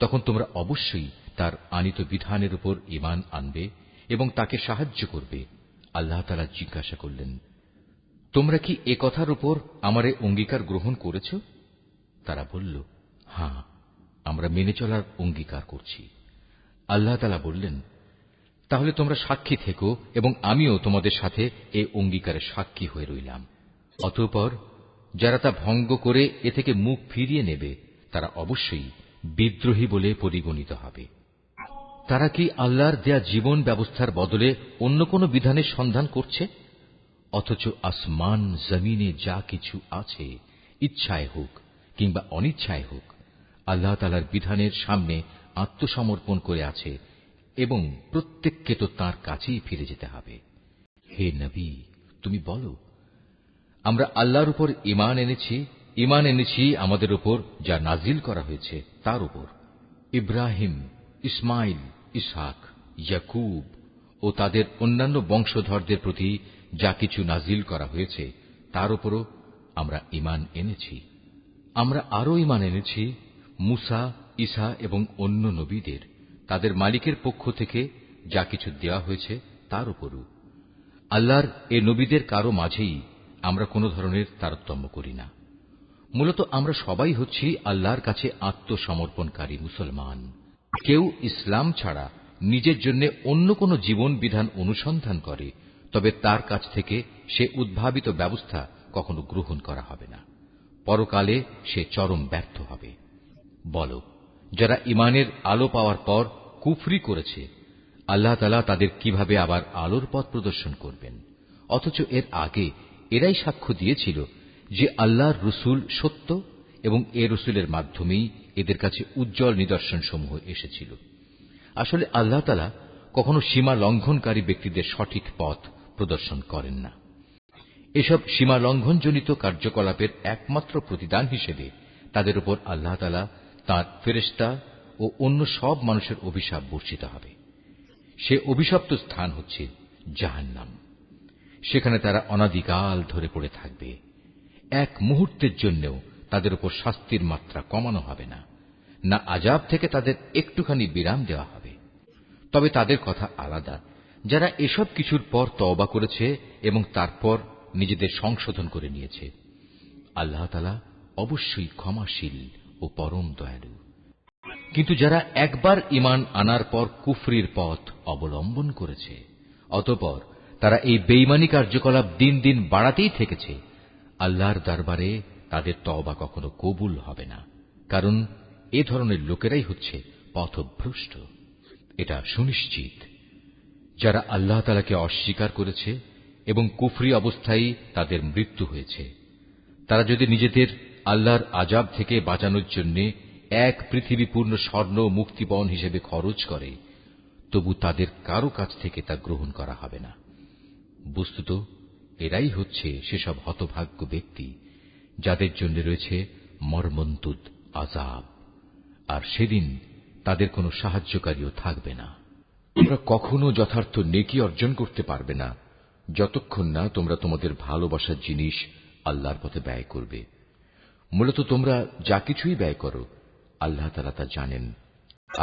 তখন তোমরা অবশ্যই তার আনিত বিধানের উপর ঈমান আনবে এবং তাকে সাহায্য করবে। আল্লাহ তাআলা জিজ্ঞাসা করলেন, তোমরা কি এ কথার উপর আমারে অঙ্গীকার গ্রহণ করেছ? তারা বলল, হ্যাঁ, আমরা মেনে চলার অঙ্গীকার করছি। আল্লাহ তাআলা বললেন, তাহলে তোমরা সাক্ষী থেকো এবং আমিও তোমাদের সাথে এ অঙ্গীকারে সাক্ষী হয়ে রইলাম। অতঃপর যারা তা ভঙ্গ করে এ থেকে মুখ ফিরিয়ে নেবে তারা অবশ্যই বিদ্রোহী বলে পরিগণিত হবে। তারা কি আল্লাহর দেয়া জীবন ব্যবস্থার বদলে অন্য কোন বিধানের সন্ধান করছে? অথচ আসমান জমিনে যা কিছু আছে, ইচ্ছায় হোক কিংবা অনিচ্ছায় হোক, আল্লাহ তাআলার বিধানের সামনে আত্মসমর্পণ করে আছে এবং প্রত্যেককে তো তাঁর কাছেই ফিরে যেতে হবে। হে নবী, তুমি বলো, আমরা আল্লাহর উপর ঈমান এনেছি আমাদের উপর যা নাজিল করা হয়েছে তার উপর। ইব্রাহিম, ইসমাইল, ইসহাক, ইয়াকুব ও তাদের অন্যান্য বংশধরদের প্রতি যা কিছু নাজিল করা হয়েছে তার উপরও আমরা ঈমান এনেছি। আমরা আরো ঈমান এনেছি মুসা, ঈসা এবং অন্য নবীদের তাদের মালিকের পক্ষ থেকে যা কিছু দেওয়া হয়েছে তার উপরও। আল্লাহর এ নবীদের কারো মাঝেই আমরা কোনো ধরনের তারতম্য করি না। মূলত আমরা সবাই হচ্ছি আল্লাহর কাছে আত্মসমর্পণকারী মুসলমান। কেউ ইসলাম ছাড়া নিজের জন্য অন্য কোনো জীবন বিধান অনুসন্ধান করে, তবে তার কাছ থেকে সে উদ্ভাবিত ব্যবস্থা কখনো গ্রহণ করা হবে না। পরকালে সে চরম ব্যর্থ হবে। বলো, যারা ঈমানের আলো পাওয়ার পর কুফরি করেছে, আল্লাহ তাআলা তাদের কিভাবে আবার আলোর পথ প্রদর্শন করবেন? অথচ এর আগে এরাই সাক্ষ্য দিয়েছিল যে আল্লাহর রসুল সত্য এবং এ রসুলের মাধ্যমেই এদের কাছে উজ্জ্বল নিদর্শন সমূহ এসেছিল। আসলে আল্লাহ তাআলা কখনো সীমা লঙ্ঘনকারী ব্যক্তিদের সঠিক পথ প্রদর্শন করেন না। এসব সীমা লঙ্ঘনজনিত কার্যকলাপের একমাত্র প্রতিদান হিসেবে তাদের উপর আল্লাহ তাআলা তাঁর ফেরেশতা ও অন্য সব মানুষের অভিশাপ বর্ষিত হবে। সে অভিশপ্ত স্থান হচ্ছে জাহান্নাম। সেখানে তারা অনাদিকাল ধরে পড়ে থাকবে। এক মুহূর্তের জন্যও তাদের উপর শাস্তির মাত্রা কমানো হবে না, না আযাব থেকে তাদের একটুখানি বিরাম দেওয়া হবে। তবে তাদের কথা আলাদা, যারা এসব কিছুর পর তওবা করেছে এবং তারপর নিজেদের সংশোধন করে নিয়েছে। আল্লাহ তাআলা অবশ্যই ক্ষমাশীল ও পরম দয়ালু। কিন্তু যারা একবার ঈমান আনার পর কুফরির পথ অবলম্বন করেছে, অতঃপর তারা এই বেঈমানি কার্যকলাপ দিন দিন বাড়াতেই থেকেছে, আল্লাহর দরবারে তাদের তওবা কখনো কবুল হবে না। কারণ এ ধরনের লোকেরাই হচ্ছে পথভ্রষ্ট। এটা সুনিশ্চিত, যারা আল্লাহ তাআলাকে অস্বীকার করেছে এবং কুফরি অবস্থায় তাদের মৃত্যু হয়েছে, তারা যদি নিজেদের আল্লাহর আযাব থেকে বাঁচানোর জন্য এক পৃথিবী পূর্ণ স্বর্ণ মুক্তিপণ হিসেবে খরচ করে, তবু তাদের কারো কাছ থেকে তা গ্রহণ করা হবে না। বস্তুত এরাই হচ্ছে সেসব হতভাগ্য ব্যক্তি যাদের জন্য রয়েছে মর্মন্তুদ আযাব, আর সেদিন তাদের কোনো সাহায্যকারীও থাকবে না। তোমরা কখনো যথার্থ নেকি অর্জন করতে পারবে না যতক্ষণ না তোমরা তোমাদের ভালোবাসার জিনিস আল্লাহর পথে ব্যয় করবে। মূলত তোমরা যা কিছুই ব্যয় করো, আল্লাহ তাআলা তা জানেন।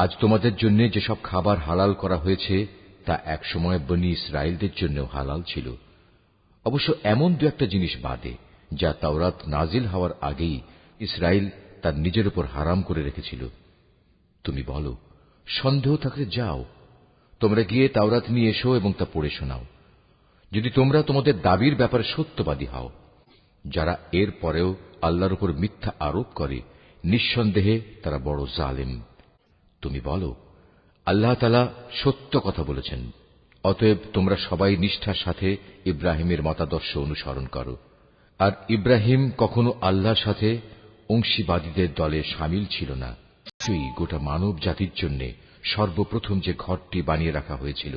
আজ তোমাদের জন্য যেসব খাবার হালাল করা হয়েছে তা একসময় বনী ইসরাইলদের জন্য হালাল ছিল, অবশ্য এমন দু একটা জিনিস বাদে যা তাওরাত নাজিল হওয়ার আগেই ইসরাইল তার নিজের উপর হারাম করে রেখেছিল। তুমি বলো, সন্দেহ থাকলে যাও, তোমরা গিয়ে তাওরাত নিয়ে এসো এবং তা পড়ে শোনাও, যদি তোমরা তোমাদের দাবির ব্যাপারে সত্যবাদী হও। যারা এর পরেও আল্লাহর উপর মিথ্যা আরোপ করে, নিঃসন্দেহে তারা বড় জালেম। তুমি বলো, আল্লাহ তাআলা সত্য কথা বলেছেন, অতএব তোমরা সবাই নিষ্ঠার সাথে ইব্রাহিমের মতাদর্শ অনুসরণ করো। আর ইব্রাহিম কখনো আল্লাহর সাথে অংশীবাদীদের দলে শামিল ছিল না। গোটা মানব জাতির জন্য সর্বপ্রথম যে ঘরটি বানিয়ে রাখা হয়েছিল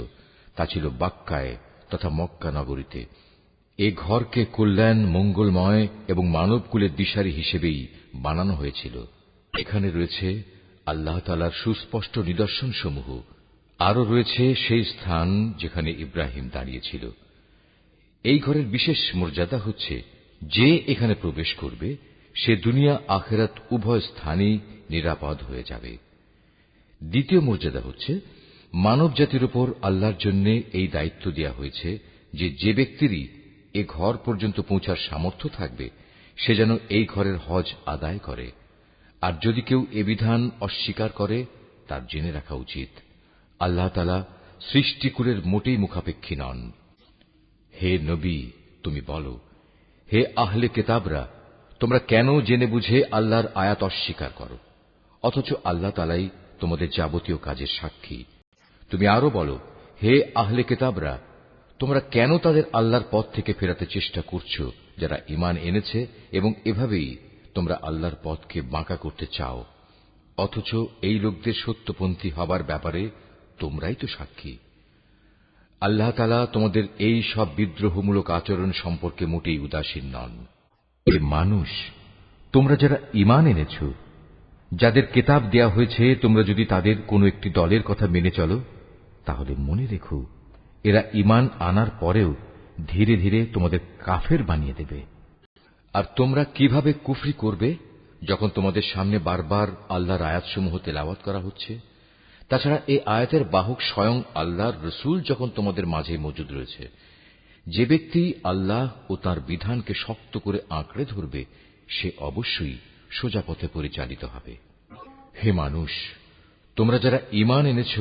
তা ছিল বাক্কায় তথা মক্কা নগরীতে। এ ঘরকে কল্যাণ, মঙ্গলময় এবং মানবকুলের দিশারি হিসেবেই বানানো হয়েছিল। এখানে রয়েছে আল্লাহ তাআলার সুস্পষ্ট নিদর্শন সমূহ। আরও রয়েছে সেই স্থান যেখানে ইব্রাহিম দাঁড়িয়েছিল। এই ঘরের বিশেষ মর্যাদা হচ্ছে, যে এখানে প্রবেশ করবে সে দুনিয়া আখিরাত উভয় স্থানেই নিরাপদ হয়ে যাবে। দ্বিতীয় মর্যাদা হচ্ছে, মানব জাতির উপর আল্লাহর জন্য এই দায়িত্ব দেয়া হয়েছে যে যে ব্যক্তিরই এ ঘর পর্যন্ত পৌঁছার সামর্থ্য থাকবে সে যেন এই ঘরের হজ আদায় করে। আর যদি কেউ এ বিধান অস্বীকার করে, তার জেনে রাখা উচিত আল্লাহ তাআলা সৃষ্টিকুলের মোটেই মুখাপেক্ষী নন। হে নবী, তুমি বলো, হে আহলে কিতাবরা, তোমরা কেন জেনে বুঝে আল্লাহর আয়াত অস্বীকার করো, অথচ আল্লাহ তাআলাই তোমাদের যাবতীয় কাজের সাক্ষী। তুমি আরো বলো, হে আহলে কিতাবরা, তোমরা কেন তাদের আল্লাহর পথ থেকে ফেরাতে চেষ্টা করছো যারা ঈমান এনেছে, এবং এভাবেই তোমরা আল্লাহর পথকে বাঁকা করতে চাও, অথচ এই লোকদের সত্যপন্থী হবার ব্যাপারে তোমরাই তো সাক্ষী। আল্লাহ তাআলা তোমাদের এই সব বিদ্রোহমূলক আচরণ সম্পর্কে মোটেই উদাসীন নন। এ মানুষ, তোমরা যারা ঈমান এনেছ, যাদের কিতাব দেয়া হয়েছে, তোমরা যদি তাদের কোনো একটি দলের কথা মেনে চলো, তাহলে মনে রেখো এরা ঈমান আনার পরেও ধীরে ধীরে তোমাদের কাফের বানিয়ে দেবে। আর তোমরা কিভাবে কুফরি করবে যখন তোমাদের সামনে বারবার আল্লাহর আয়াতসমূহ তেলাওয়াত করা হচ্ছে? তাছাড়া এই আয়াতের বাহক স্বয়ং আল্লাহর রসূল যখন তোমাদের মাঝে মজুদ রয়েছে, যে ব্যক্তি আল্লাহ ও তার বিধানকে শক্ত করে আঁকড়ে ধরবে সে অবশ্যই সোজা পথে পরিচালিত হবে। হে মানুষ, তোমরা যারা ঈমান এনেছ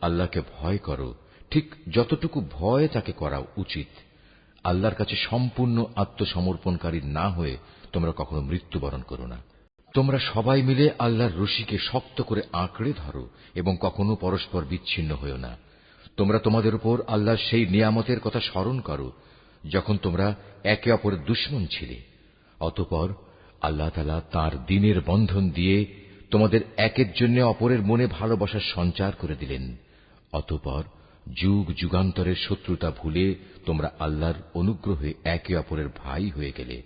আল্লাহকে ভয় করো, ঠিক যতটুকু ভয় তাকে করা উচিত। আল্লাহর কাছে সম্পূর্ণ আত্মসমর্পণকারী না হয়ে তোমরা কখনো মৃত্যুবরণ করো না। তোমরা সবাই মিলে আল্লাহর রশিকে শক্ত করে আঁকড়ে ধরো এবং কখনো পরস্পর বিচ্ছিন্ন হও না। তোমরা তোমাদের উপর আল্লাহর সেই নিয়ামতের কথা স্মরণ করো যখন তোমরা একে অপরের দুশমন ছিলে। অতঃপর আল্লাহ তাআলা তাঁর দ্বীনের বন্ধন দিয়ে তোমাদের একের জন্য অপরের মনে ভালোবাসার সঞ্চার করে দিলেন। অতঃপর যুগ যুগান্তরের শত্রুতা ভুলে তোমরা আল্লাহর অনুগ্রহে একে অপরের ভাই হয়ে গেলে,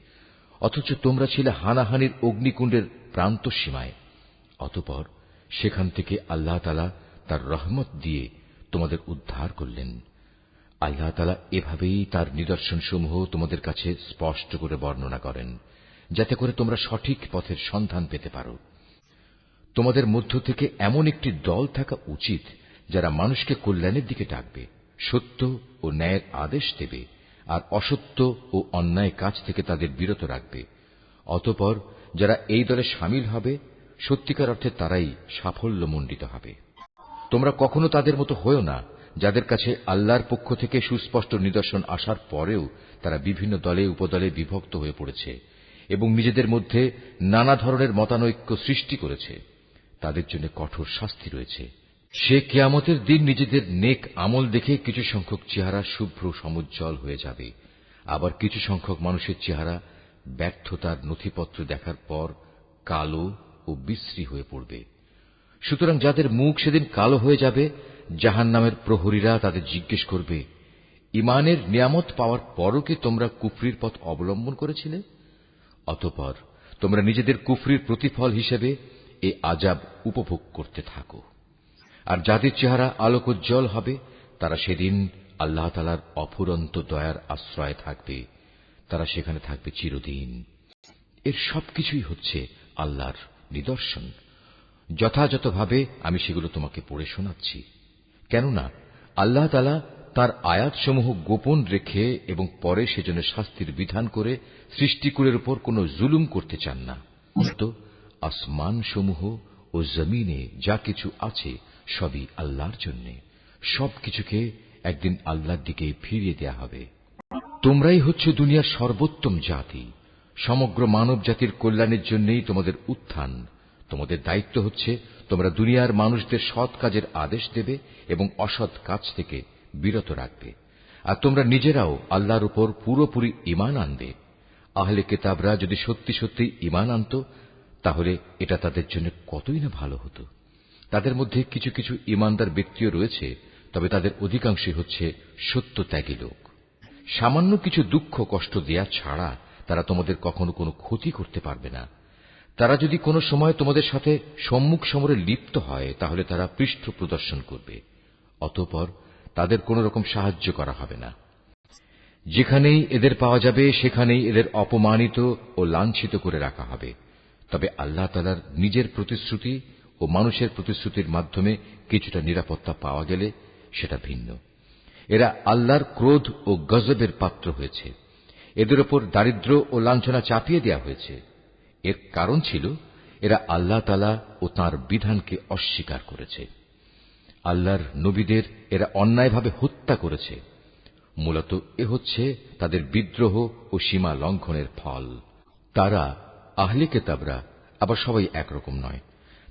অথচ তোমরা ছিলে হানাহানির অগ্নিকুণ্ডের প্রান্ত সীমায়। অতঃপর সেখান থেকে আল্লাহ তাআলা তার রহমত দিয়ে তোমাদের উদ্ধার করলেন। আল্লাহ তাআলা এভাবেই তার নিদর্শনসমূহ তোমাদের কাছে স্পষ্ট করে বর্ণনা করেন, যাতে করে তোমরা সঠিক পথের সন্ধান পেতে পারো। তোমাদের মধ্য থেকে এমন একটি দল থাকা উচিত যারা মানুষকে কল্যাণের দিকে ডাকবে, সত্য ও ন্যায়ের আদেশ দেবে, আর অসত্য ও অন্যায় কাজ থেকে তাদের বিরত রাখবে। অতঃপর যারা এই দলে শামিল হবে সত্যিকার অর্থে তারাই সাফল্যমণ্ডিত হবে। তোমরা কখনো তাদের মতো হয়ো না যাদের কাছে আল্লাহর পক্ষ থেকে সুস্পষ্ট নিদর্শন আসার পরেও তারা বিভিন্ন দলে উপদলে বিভক্ত হয়ে পড়েছে এবং নিজেদের মধ্যে নানা ধরনের মতানৈক্য সৃষ্টি করেছে। তাদের জন্য কঠোর শাস্তি রয়েছে। সে কিয়ামতের দিন নিজেদের নেক আমল দেখে কিছু সংখ্যক চেহারা শুভ্র সমুজ্জ্বল হয়ে যাবে, আবার কিছু সংখ্যক মানুষের চেহারা ব্যর্থতার নথিপত্র দেখার পর কালো ও বিশ্রী হয়ে পড়বে। সুতরাং যাদের মুখ সেদিন কালো হয়ে যাবে, জাহান্নামের প্রহরীরা তাদের জিজ্ঞেস করবে, ঈমানের নিয়ামত পাওয়ার পরও কি তোমরা কুফরির পথ অবলম্বন করেছিলে? অতঃপর তোমরা নিজেদের কুফরির প্রতিফল হিসেবে এ আযাব উপভোগ করতে থাকো। আর যাদের চেহারা আলোকোজ্জ্বল হবে তারা সেদিন আল্লাহ তাআলার অফুরন্ত দয়ার আশ্রয়ে থাকবে, তারা সেখানে থাকবে চিরদিন। এর সবকিছুই হচ্ছে আল্লাহর নিদর্শন। যথাযথভাবে আমি সেগুলো তোমাকে পড়ে শোনাচ্ছি, কেননা আল্লাহ তাআলা তার আয়াতসমূহ গোপন রেখে এবং পরে সেজন্য শাস্তির বিধান করে সৃষ্টিকুলের উপর কোনো জুলুম করতে চান না। তো আসমানসমূহ ও জমিনে যা কিছু আছে সবই আল্লাহর জন্য। সবকিছুকে একদিন আল্লাহর দিকে ফিরিয়ে দেয়া হবে। তোমরাই হচ্ছ দুনিয়ার সর্বোত্তম জাতি। সমগ্র মানব জাতির কল্যাণের জন্যই তোমাদের উত্থান। তোমাদের দায়িত্ব হচ্ছে তোমরা দুনিয়ার মানুষদের সৎ কাজের আদেশ দেবে এবং অসৎ কাজ থেকে বিরত রাখবে। আর তোমরা নিজেরাও আল্লাহর উপর পুরোপুরি ঈমান আনবে। আহলে কিতাবরা যদি সত্যি সত্যি ঈমান আনত তাহলে এটা তাদের জন্য কতই না ভালো হতো। তাদের মধ্যে কিছু কিছু ঈমানদার ব্যক্তিও রয়েছে, তবে তাদের অধিকাংশই হচ্ছে সত্যত্যাগী লোক। সামান্য কিছু দুঃখ কষ্ট দেয়া ছাড়া তারা তোমাদের কখনো কোনো ক্ষতি করতে পারবে না। তারা যদি কোনো সময় তোমাদের সাথে সম্মুখ সমরে লিপ্ত হয় তাহলে তারা পৃষ্ঠ প্রদর্শন করবে, অতঃপর তাদের কোন রকম সাহায্য করা হবে না। যেখানেই এদের পাওয়া যাবে সেখানেই এদের অপমানিত ও লাঞ্ছিত করে রাখা হবে। তবে আল্লাহ তাআলার নিজের প্রতিশ্রুতি ও মানুষের প্রতিশ্রুতির মাধ্যমে কিছুটা নিরাপত্তা পাওয়া গেলে সেটা ভিন্ন। এরা আল্লাহর ক্রোধ ও গজবের পাত্র হয়েছে। এদের উপর দারিদ্র্য ও লাঞ্ছনা চাপিয়ে দেয়া হয়েছে। এর কারণ ছিল এরা আল্লাহ তাআলা ও তাঁর বিধানকে অস্বীকার করেছে। আল্লাহর নবীদের এরা অন্যায়ভাবে হত্যা করেছে। মূলত এ হচ্ছে তাদের বিদ্রোহ ও সীমা লঙ্ঘনের ফল। তারা আহলে কিতাবরা আবার সবাই একরকম নয়।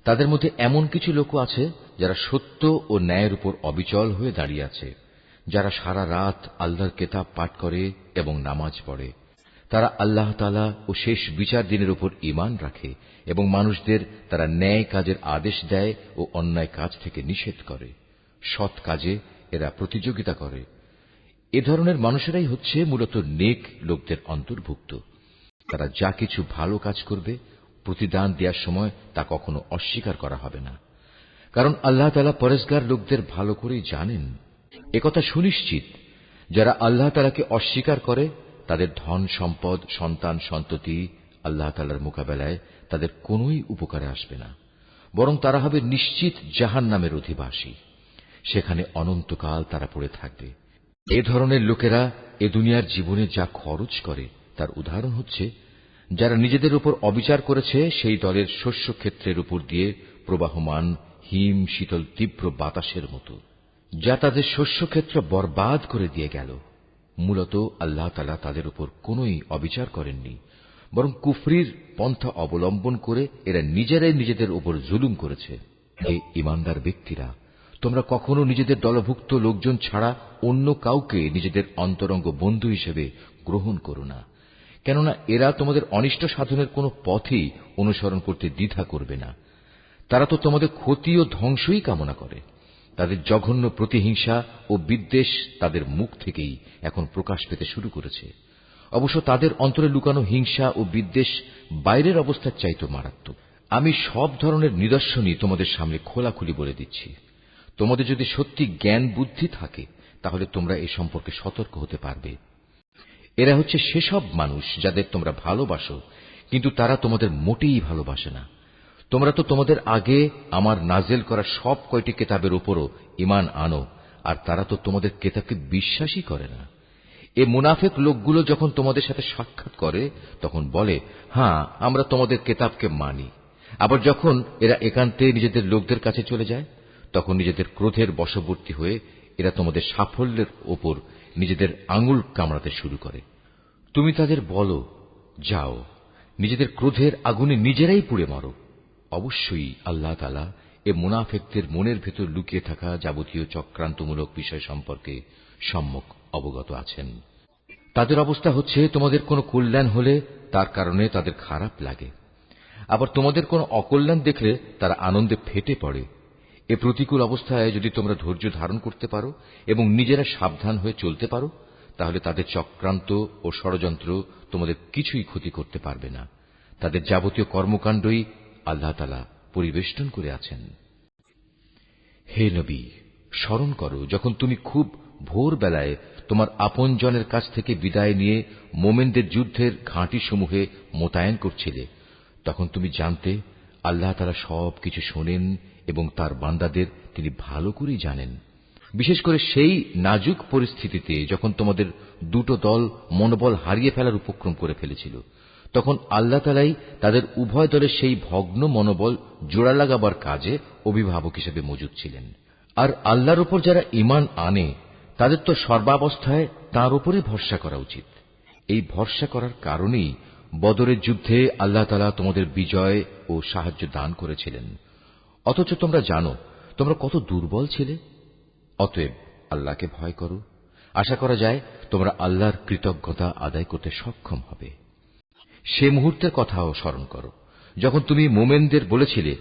তাদের মধ্যে এমন কিছু লোকও আছে যারা সত্য ও ন্যায়ের উপর অবিচল হয়ে দাঁড়িয়ে আছে, যারা সারা রাত আল্লাহর কিতাব পাঠ করে এবং নামাজ পড়ে। তারা আল্লাহ তাআলা ও শেষ বিচার দিনের উপর ঈমান রাখে এবং মানুষদের তারা ন্যায় কাজের আদেশ দেয় ও অন্যায় কাজ থেকে নিষেধ করে। সৎ কাজে এরা প্রতিযোগিতা করে। এ ধরনের মানুষেরাই হচ্ছে মূলত নেক লোকদের অন্তর্ভুক্ত। তারা যা কিছু ভালো কাজ করবে প্রতিদান দেওয়ার সময় তা কখনো অস্বীকার করা হবে না, কারণ আল্লাহ তাআলা পরেজগার লোকদের ভালো করেই জানেন। একথা সুনিশ্চিত, যারা আল্লাহ তাআলাকে অস্বীকার করে তাদের ধন সম্পদ সন্তান সন্ততি আল্লাহ তাআলার মোকাবেলায় তাদের কোনোই উপকারে আসবে না, বরং তারা হবে নিশ্চিত জাহান্নামের অধিবাসী। সেখানে অনন্তকাল তারা পড়ে থাকবে। এ ধরনের লোকেরা এ দুনিয়ার জীবনে যা খরচ করে তার উদাহরণ হচ্ছে যারা নিজেদের উপর অবিচার করেছে সেই দলের শস্যক্ষেত্রের উপর দিয়ে প্রবাহমান হিম শীতল তীব্র বাতাসের মতো, যা তাদের শস্যক্ষেত্র বরবাদ করে দিয়ে গেল। মূলত আল্লাহ তাআলা তাদের উপর কোনই অবিচার করেননি, বরং কুফরির পন্থা অবলম্বন করে এরা নিজেরাই নিজেদের উপর জুলুম করেছে। হে ঈমানদার ব্যক্তিরা, তোমরা কখনো নিজেদের দলভুক্ত লোকজন ছাড়া অন্য কাউকে নিজেদের অন্তরঙ্গ বন্ধু হিসেবে গ্রহণ করো না, কেননা এরা তোমাদের অনিষ্ট সাধনের কোনো পথই অনুসরণ করতে দ্বিধা করবে না। তারা তো তোমাদের ক্ষতি ও ধ্বংসই কামনা করে। তাদের জঘন্য প্রতিহিংসা ও বিদ্বেষ তাদের মুখ থেকেই এখন প্রকাশ পেতে শুরু করেছে। অবশ্য তাদের অন্তরে লুকানো হিংসা ও বিদ্বেষ বাইরের অবস্থার চাইতে মারাত্মক। আমি সব ধরনের নিদর্শনই তোমাদের সামনে খোলাখুলি বলে দিচ্ছি। তোমাদের যদি সত্যি জ্ঞান বুদ্ধি থাকে তাহলে তোমরা এ সম্পর্কে সতর্ক হতে পারবে। এরা হচ্ছে সেসব মানুষ যাদের তোমরা ভালোবাসো, কিন্তু তারা তোমাদের মোটেই ভালোবাসে না। তোমরা তো তোমাদের আগে আমার নাজেল করা সব কয়টি কিতাবের উপরও ঈমান আনো, আর তারা তো তোমাদের কিতাবকে বিশ্বাসই করে না। এ মুনাফিক লোকগুলো যখন তোমাদের সাথে সাক্ষাৎ করে তখন বলে, হ্যাঁ, আমরা তোমাদের কিতাবকে মানি। আবার যখন এরা একান্তে নিজেদের লোকদের কাছে চলে যায় তখন নিজেদের ক্রোধের বশবর্তী হয়ে এরা তোমাদের সাফল্যের ওপর নিজেদের আঙুল কামড়াতে শুরু করে। তুমি তাদের বলো, যাও, নিজেদের ক্রোধের আগুনে নিজেরাই পুড়ে মরো। অবশ্যই আল্লাহ তাআলা এ মুনাফিকদের মনের ভেতর লুকিয়ে থাকা যাবতীয় চক্রান্তমূলক বিষয় সম্পর্কে সম্যক অবগত আছেন। তাদের অবস্থা হচ্ছে, তোমাদের কোনো কল্যাণ হলে তার কারণে তাদের খারাপ লাগে, আবার তোমাদের কোনো অকল্যাণ দেখলে তারা আনন্দে ফেটে পড়ে। এ প্রতিকূল অবস্থায় যদি তোমরা ধৈর্য ধারণ করতে পারো এবং নিজেরা সাবধান হয়ে চলতে পারো তাহলে তাদের চক্রান্ত ও ষড়যন্ত্র তোমাদের কিছুই ক্ষতি করতে পারবে না। তাদের যাবতীয় কর্মকাণ্ডই আল্লাহ তাআলা পরিবেষ্টন করে আছেন। হে নবী, স্মরণ করো যখন তুমি খুব ভোরবেলায় তোমার আপনজনের কাছ থেকে বিদায় নিয়ে মোমেনদের যুদ্ধের ঘাঁটিসমূহে মোতায়েন করছিলে। তখন তুমি জানতে আল্লাহ তাআলা সবকিছু শোনেন এবং তার বান্দাদের তিনি ভালো করেই জানেন। বিশেষ করে সেই নাজুক পরিস্থিতিতে যখন তোমাদের দুটো দল মনোবল হারিয়ে ফেলার উপক্রম করে ফেলেছিল, তখন আল্লাহ তাআলাই তাদের উভয় দলের সেই ভগ্ন মনোবল জোড়া লাগাবার কাজে অভিভাবক হিসেবে মজুদ ছিলেন। আর আল্লাহর উপর যারা ঈমান আনে তাদের তো সর্বাবস্থায় তাঁর উপরে ভরসা করা উচিত। এই ভরসা করার কারণেই বদরের যুদ্ধে আল্লাহ তাআলা তোমাদের বিজয় ও সাহায্য দান করেছিলেন। অথচ তোমরা জানো তোমরা কত দুর্বল ছিলে। অতএব আল্লাহকে ভয় করো। আশা করা যায় তোমরা আল্লাহর কৃতজ্ঞতা আদায় করতে সক্ষম হবে। সে মুহূর্তের কথাও স্মরণ করো যখন তুমি মোমেনদের বলেছিলে,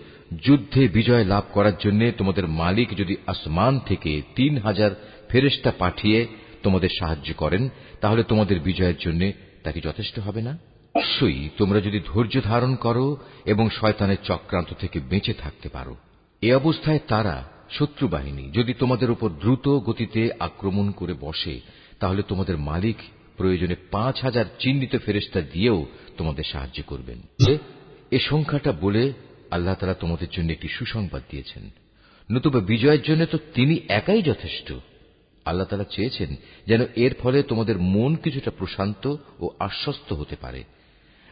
যুদ্ধে বিজয় লাভ করার জন্য তোমাদের মালিক যদি আসমান থেকে 3000 ফেরেশতা পাঠিয়ে তোমাদের সাহায্য করেন তাহলে তোমাদের বিজয়ের জন্য তা কি যথেষ্ট হবে না? অবশ্যই তোমরা যদি ধৈর্য ধারণ করো এবং শয়তানের চক্রান্ত থেকে বেঁচে থাকতে পারো। এ অবস্থায় তারা শত্রু বাহিনী যদি তোমাদের উপর দ্রুত গতিতে আক্রমণ করে বসে তাহলে তোমাদের মালিক প্রয়োজনে 5000 চিহ্নিত ফেরেশতা দিয়েও তোমাদের সাহায্য করবেন। এ সংখ্যাটা বলে আল্লাহ তাআলা তোমাদের জন্য একটি সুসংবাদ দিয়েছেন। নতুবা বিজয়ের জন্য তো তিনি একাই যথেষ্ট। আল্লাহ তাআলা চেয়েছেন যেন এর ফলে তোমাদের মন কিছুটা প্রশান্ত ও আশ্বস্ত হতে পারে।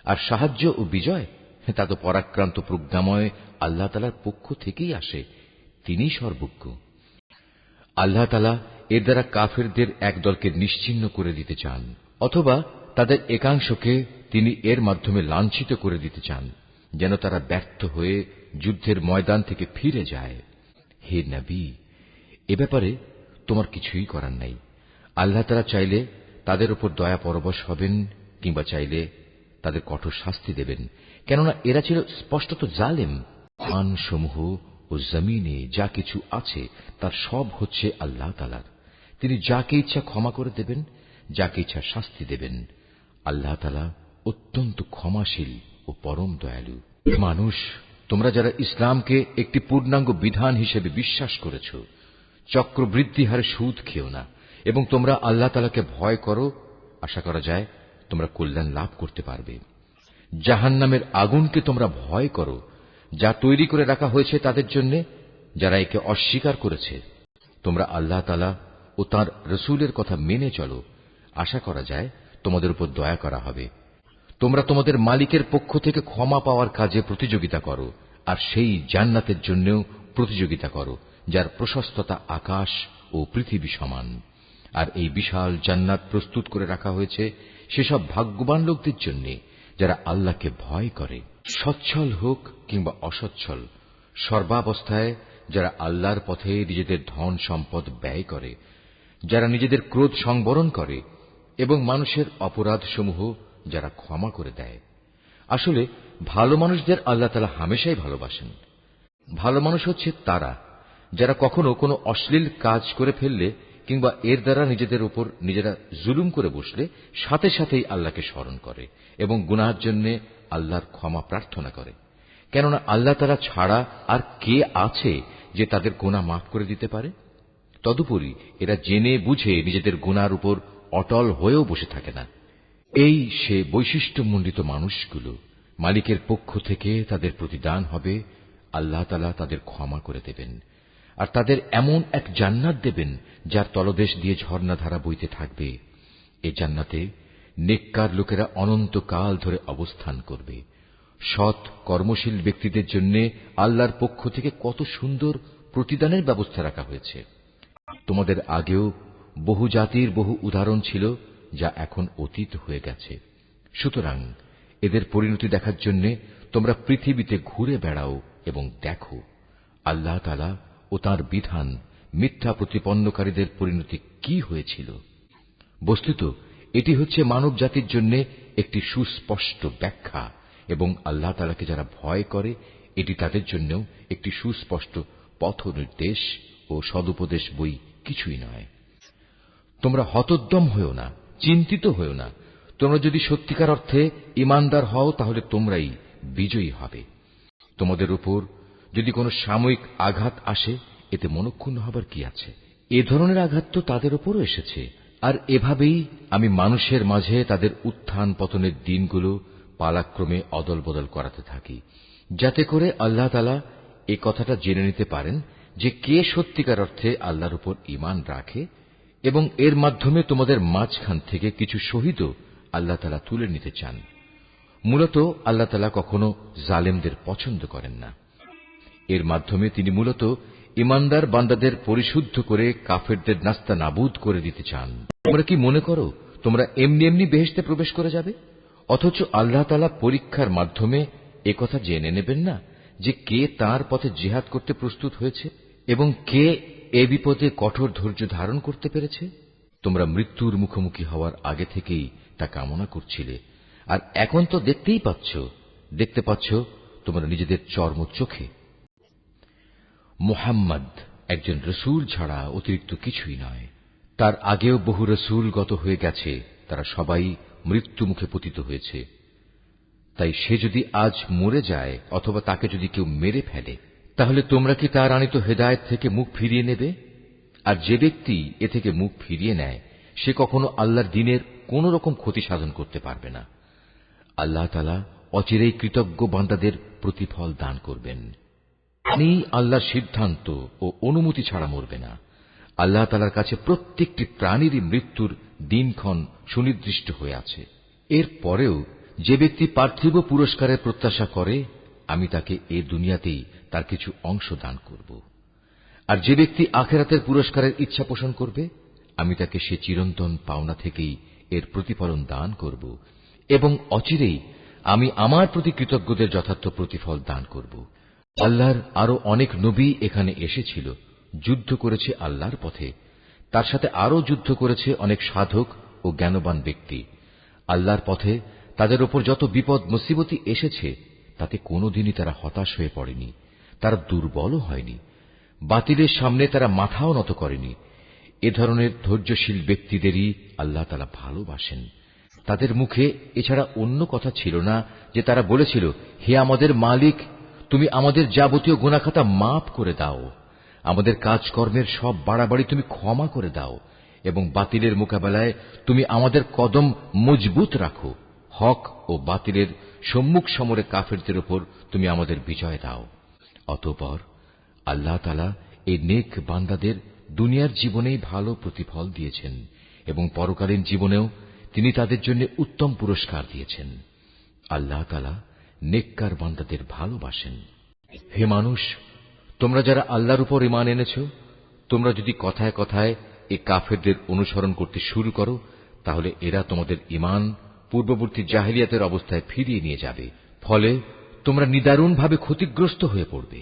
আর সাহায্য ও বিজয় তা তো পরাক্রান্ত প্রজ্ঞাময় আল্লাহ তাআলার পক্ষ থেকেই আসে। তিনিই সর্বজ্ঞ। আল্লাহ তাআলা এর দ্বারা কাফেরদের এক দলকে নিশ্চিহ্ন করে দিতে চান, অথবা তাদের একাংশকে তিনি এর মাধ্যমে লাঞ্ছিত করে দিতে চান, যেন তারা ব্যর্থ হয়ে যুদ্ধের ময়দান থেকে ফিরে যায়। হে নবী, এ ব্যাপারে তোমার কিছুই করার নাই। আল্লাহ তাআলা চাইলে তাদের উপর দয়া পরবশ হবেন কিংবা চাইলে তাদের কঠোর শাস্তি দেবেন, কেননা এরা ছিল স্পষ্টত জালেম। আসমানসমূহ ও জমিনে যা কিছু আছে তার সব হচ্ছে আল্লাহ তাআলার। তিনি যাকে ইচ্ছা ক্ষমা করে দেবেন, যাকে ইচ্ছা শাস্তি দেবেন। আল্লাহ তাআলা অত্যন্ত ক্ষমাশীল ও পরম দয়ালু। মানুষ, তোমরা যারা ইসলামকে একটি পূর্ণাঙ্গ বিধান হিসেবে বিশ্বাস করেছ, চক্রবৃদ্ধি হারে সুদ খেও না এবং তোমরা আল্লাহ তাআলাকে ভয় করো। আশা করা যায় তোমরা কল্যাণ লাভ করতে পারবে। জাহান্নামের আগুনকে তোমরা ভয় করো, যা তৈরি করে রাখা হয়েছে তাদের জন্য যারা একে অস্বীকার করেছে। তোমরা আল্লাহ তাআলা ও তাঁর রসুলের কথা মেনে চলো, আশা করা যায় তোমাদের উপর দয়া করা হবে। তোমরা তোমাদের মালিকের পক্ষ থেকে ক্ষমা পাওয়ার কাজে প্রতিযোগিতা করো, আর সেই জান্নাতের জন্যও প্রতিযোগিতা করো যার প্রশস্ততা আকাশ ও পৃথিবী সমান। আর এই বিশাল জান্নাত প্রস্তুত করে রাখা হয়েছে সেসব ভাগ্যবান লোকদের জন্য যারা আল্লাহকে ভয় করে। সচ্ছল হোক কিংবা অসচ্ছল, সর্বাবস্থায় যারা আল্লাহর পথে নিজেদের ধন সম্পদ ব্যয় করে, যারা নিজেদের ক্রোধ সংবরণ করে এবং মানুষের অপরাধসমূহ যারা ক্ষমা করে দেয়। আসলে ভালো মানুষদের আল্লাহ তাআলা হামেশাই ভালোবাসেন। ভালো মানুষ হচ্ছে তারা যারা কখনো কোনো অশ্লীল কাজ করে ফেললে কিংবা এর দ্বারা নিজেদের উপর নিজেরা জুলুম করে বসলে সাথে সাথেই আল্লাহকে স্মরণ করে এবং গুনাহের জন্য আল্লাহর ক্ষমা প্রার্থনা করে। কেননা আল্লাহ তাআলা ছাড়া আর কে আছে যে তাদের গুনাহ মাফ করে দিতে পারে? তদুপরি এরা জেনে বুঝে নিজেদের গুনার উপর অটল হয়েও বসে থাকে না। এই সে বৈশিষ্ট্যমণ্ডিত মানুষগুলো, মালিকের পক্ষ থেকে তাদের প্রতিদান হবে আল্লাহ তাআলা তাদের ক্ষমা করে দেবেন, আর তাদের এমন এক জান্নাত দেবেন যার তলদেশ দিয়ে ঝর্ণাধারা বইতে থাকবে। এ জান্নাতে নেককার লোকেরা অনন্তকাল ধরে অবস্থান করবে। সৎ কর্মশীল ব্যক্তিদের জন্য আল্লাহর পক্ষ থেকে কত সুন্দর প্রতিদানের ব্যবস্থা রাখা হয়েছে। তোমাদের আগেও বহু জাতির বহু উদাহরণ ছিল যা এখন অতীত হয়ে গেছে। সুতরাং এদের পরিণতি দেখার জন্য তোমরা পৃথিবীতে ঘুরে বেড়াও এবং দেখো আল্লাহ তাআলা ও তাঁর বিধান মিথ্যা প্রতিপন্নকারীদের পরিণতি কি হয়েছিল। বস্তুত এটি হচ্ছে মানব জাতির জন্য একটি সুস্পষ্ট ব্যাখ্যা, এবং আল্লাহ তাআলাকে যারা ভয় করে এটি তাদের জন্য একটি সুস্পষ্ট পথ নির্দেশ ও সদুপদেশ বই কিছুই নয়। তোমরা হতোদ্যম হও না, চিন্তিত হও না। তোমরা যদি সত্যিকার অর্থে ঈমানদার হও তাহলে তোমরাই বিজয়ী হবে। তোমাদের উপর যদি কোনো সাময়িক আঘাত আসে এতে মনক্ষুণ্ণ হবার কি আছে? এ ধরনের আঘাত তো তাদের উপরও এসেছে। আর এভাবেই আমি মানুষের মাঝে তাদের উত্থান পতনের দিনগুলো পালাক্রমে অদল বদল করাতে থাকি, যাতে করে আল্লাহ তাআলা এ কথাটা জেনে নিতে পারেন যে কে সত্যিকার অর্থে আল্লাহর উপর ঈমান রাখে, এবং এর মাধ্যমে তোমাদের মাঝখান থেকে কিছু শহীদও আল্লাহ তাআলা তুলে নিতে চান। মূলত আল্লাহ তাআলা কখনো জালেমদের পছন্দ করেন না। এর মাধ্যমে তিনি মূলত ঈমানদার বান্দাদের পরিশুদ্ধ করে কাফেরদের নাস্তানাবুদ করে দিতে চান। তোমরা কি মনে করো তোমরা এমনি এমনি বেহেশতে প্রবেশ করে যাবে? অথচ আল্লাহ তাআলা পরীক্ষার মাধ্যমে একথা জেনে নেবেন না যে কে তাঁর পথে জিহাদ করতে প্রস্তুত হয়েছে এবং কে এ বিপদে কঠোর ধৈর্য ধারণ করতে পেরেছে? তোমরা মৃত্যুর মুখোমুখি হওয়ার আগে থেকেই তা কামনা করছিলে, আর এখন তো দেখতে পাচ্ছ তোমরা নিজেদের চর্ম চোখে। মুহাম্মদ একজন রসূল ছাড়া অতিরিক্ত কিছুই নয়। তার আগেও বহু রসূল গত হয়ে গেছে, তারা সবাই মৃত্যু মুখে পতিত হয়েছে। তাই সে যদি আজ মরে যায় অথবা তাকে যদি কেউ মেরে ফেলে, তাহলে তোমরা কি তার আনিত হেদায়েত থেকে মুখ ফিরিয়ে নেবে? আর যে ব্যক্তি এ থেকে মুখ ফিরিয়ে নেয় সে কখনো আল্লাহর দ্বীনের কোন রকম ক্ষতি সাধন করতে পারবে না। আল্লাহ তাআলা অচিরেই কৃতজ্ঞ বান্দাদের প্রতিফল দান করবেন। তিনি আল্লাহর সিদ্ধান্ত ও অনুমতি ছাড়া মরবে না। আল্লাহ তাআলার কাছে প্রত্যেকটি প্রাণীরই মৃত্যুর দিনক্ষণ সুনির্দিষ্ট হয়ে আছে। এর পরেও যে ব্যক্তি পার্থিব পুরস্কারের প্রত্যাশা করে, আমি তাকে এ দুনিয়াতেই তার কিছু অংশ দান করব। আর যে ব্যক্তি আখিরাতের পুরস্কারের ইচ্ছা পোষণ করবে, আমি তাকে সে চিরন্তন পাওনা থেকেই এর প্রতিফলন দান করব, এবং অচিরেই আমি আমার প্রতি কৃতজ্ঞদের যথার্থ প্রতিফল দান করব। আল্লাহর আরো অনেক নবী এখানে এসেছিল, যুদ্ধ করেছে আল্লাহর পথে। তার সাথে আরো যুদ্ধ করেছে অনেক সাধক ও জ্ঞানবান ব্যক্তি। আল্লাহর পথে তাদের উপর যত বিপদ মুসিবতি এসেছে তাতে কোনোদিনই তারা হতাশ হয়ে পড়েনি, তারা দুর্বলও হয়নি, বাতিলের সামনে তারা মাথাও নত করেনি। এ ধরনের ধৈর্যশীল ব্যক্তিদেরই আল্লাহ তাআলা ভালোবাসেন। তাদের মুখে এছাড়া অন্য কথা ছিল না যে তারা বলেছিল, হে আমাদের মালিক, তুমি আমাদের যাবতীয় গুনাহখাতা মাফ করে দাও, আমাদের কাজকর্মের সব বাড়াবাড়ি তুমি ক্ষমা করে দাও, এবং বাতিলের মোকাবেলায় তুমি আমাদের কদম মজবুত রাখো। হক ও বাতিলের সম্মুখ সমরে কাফেরদের উপর তুমি আমাদের বিজয় দাও। অতঃপর আল্লাহ তাআলা এই নেক বান্দাদের দুনিয়ার জীবনেই ভালো প্রতিফল দিয়েছেন এবং পরকালীন জীবনেও তিনি তাদের জন্য উত্তম পুরস্কার দিয়েছেন। আল্লাহ তাআলা নেককার বান্দাদের ভালোবাসেন। হে মানুষ, তোমরা যারা আল্লাহর উপর ঈমান এনেছ, তোমরা যদি কথায় কথায় এই কাফেরদের অনুসরণ করতে শুরু করো, তাহলে এরা তোমাদের ঈমান পূর্ববর্তী জাহেলিয়াতের অবস্থায় ফিরিয়ে নিয়ে যাবে। ফলে তোমরা নিদারুণভাবে ক্ষতিগ্রস্ত হয়ে পড়বে।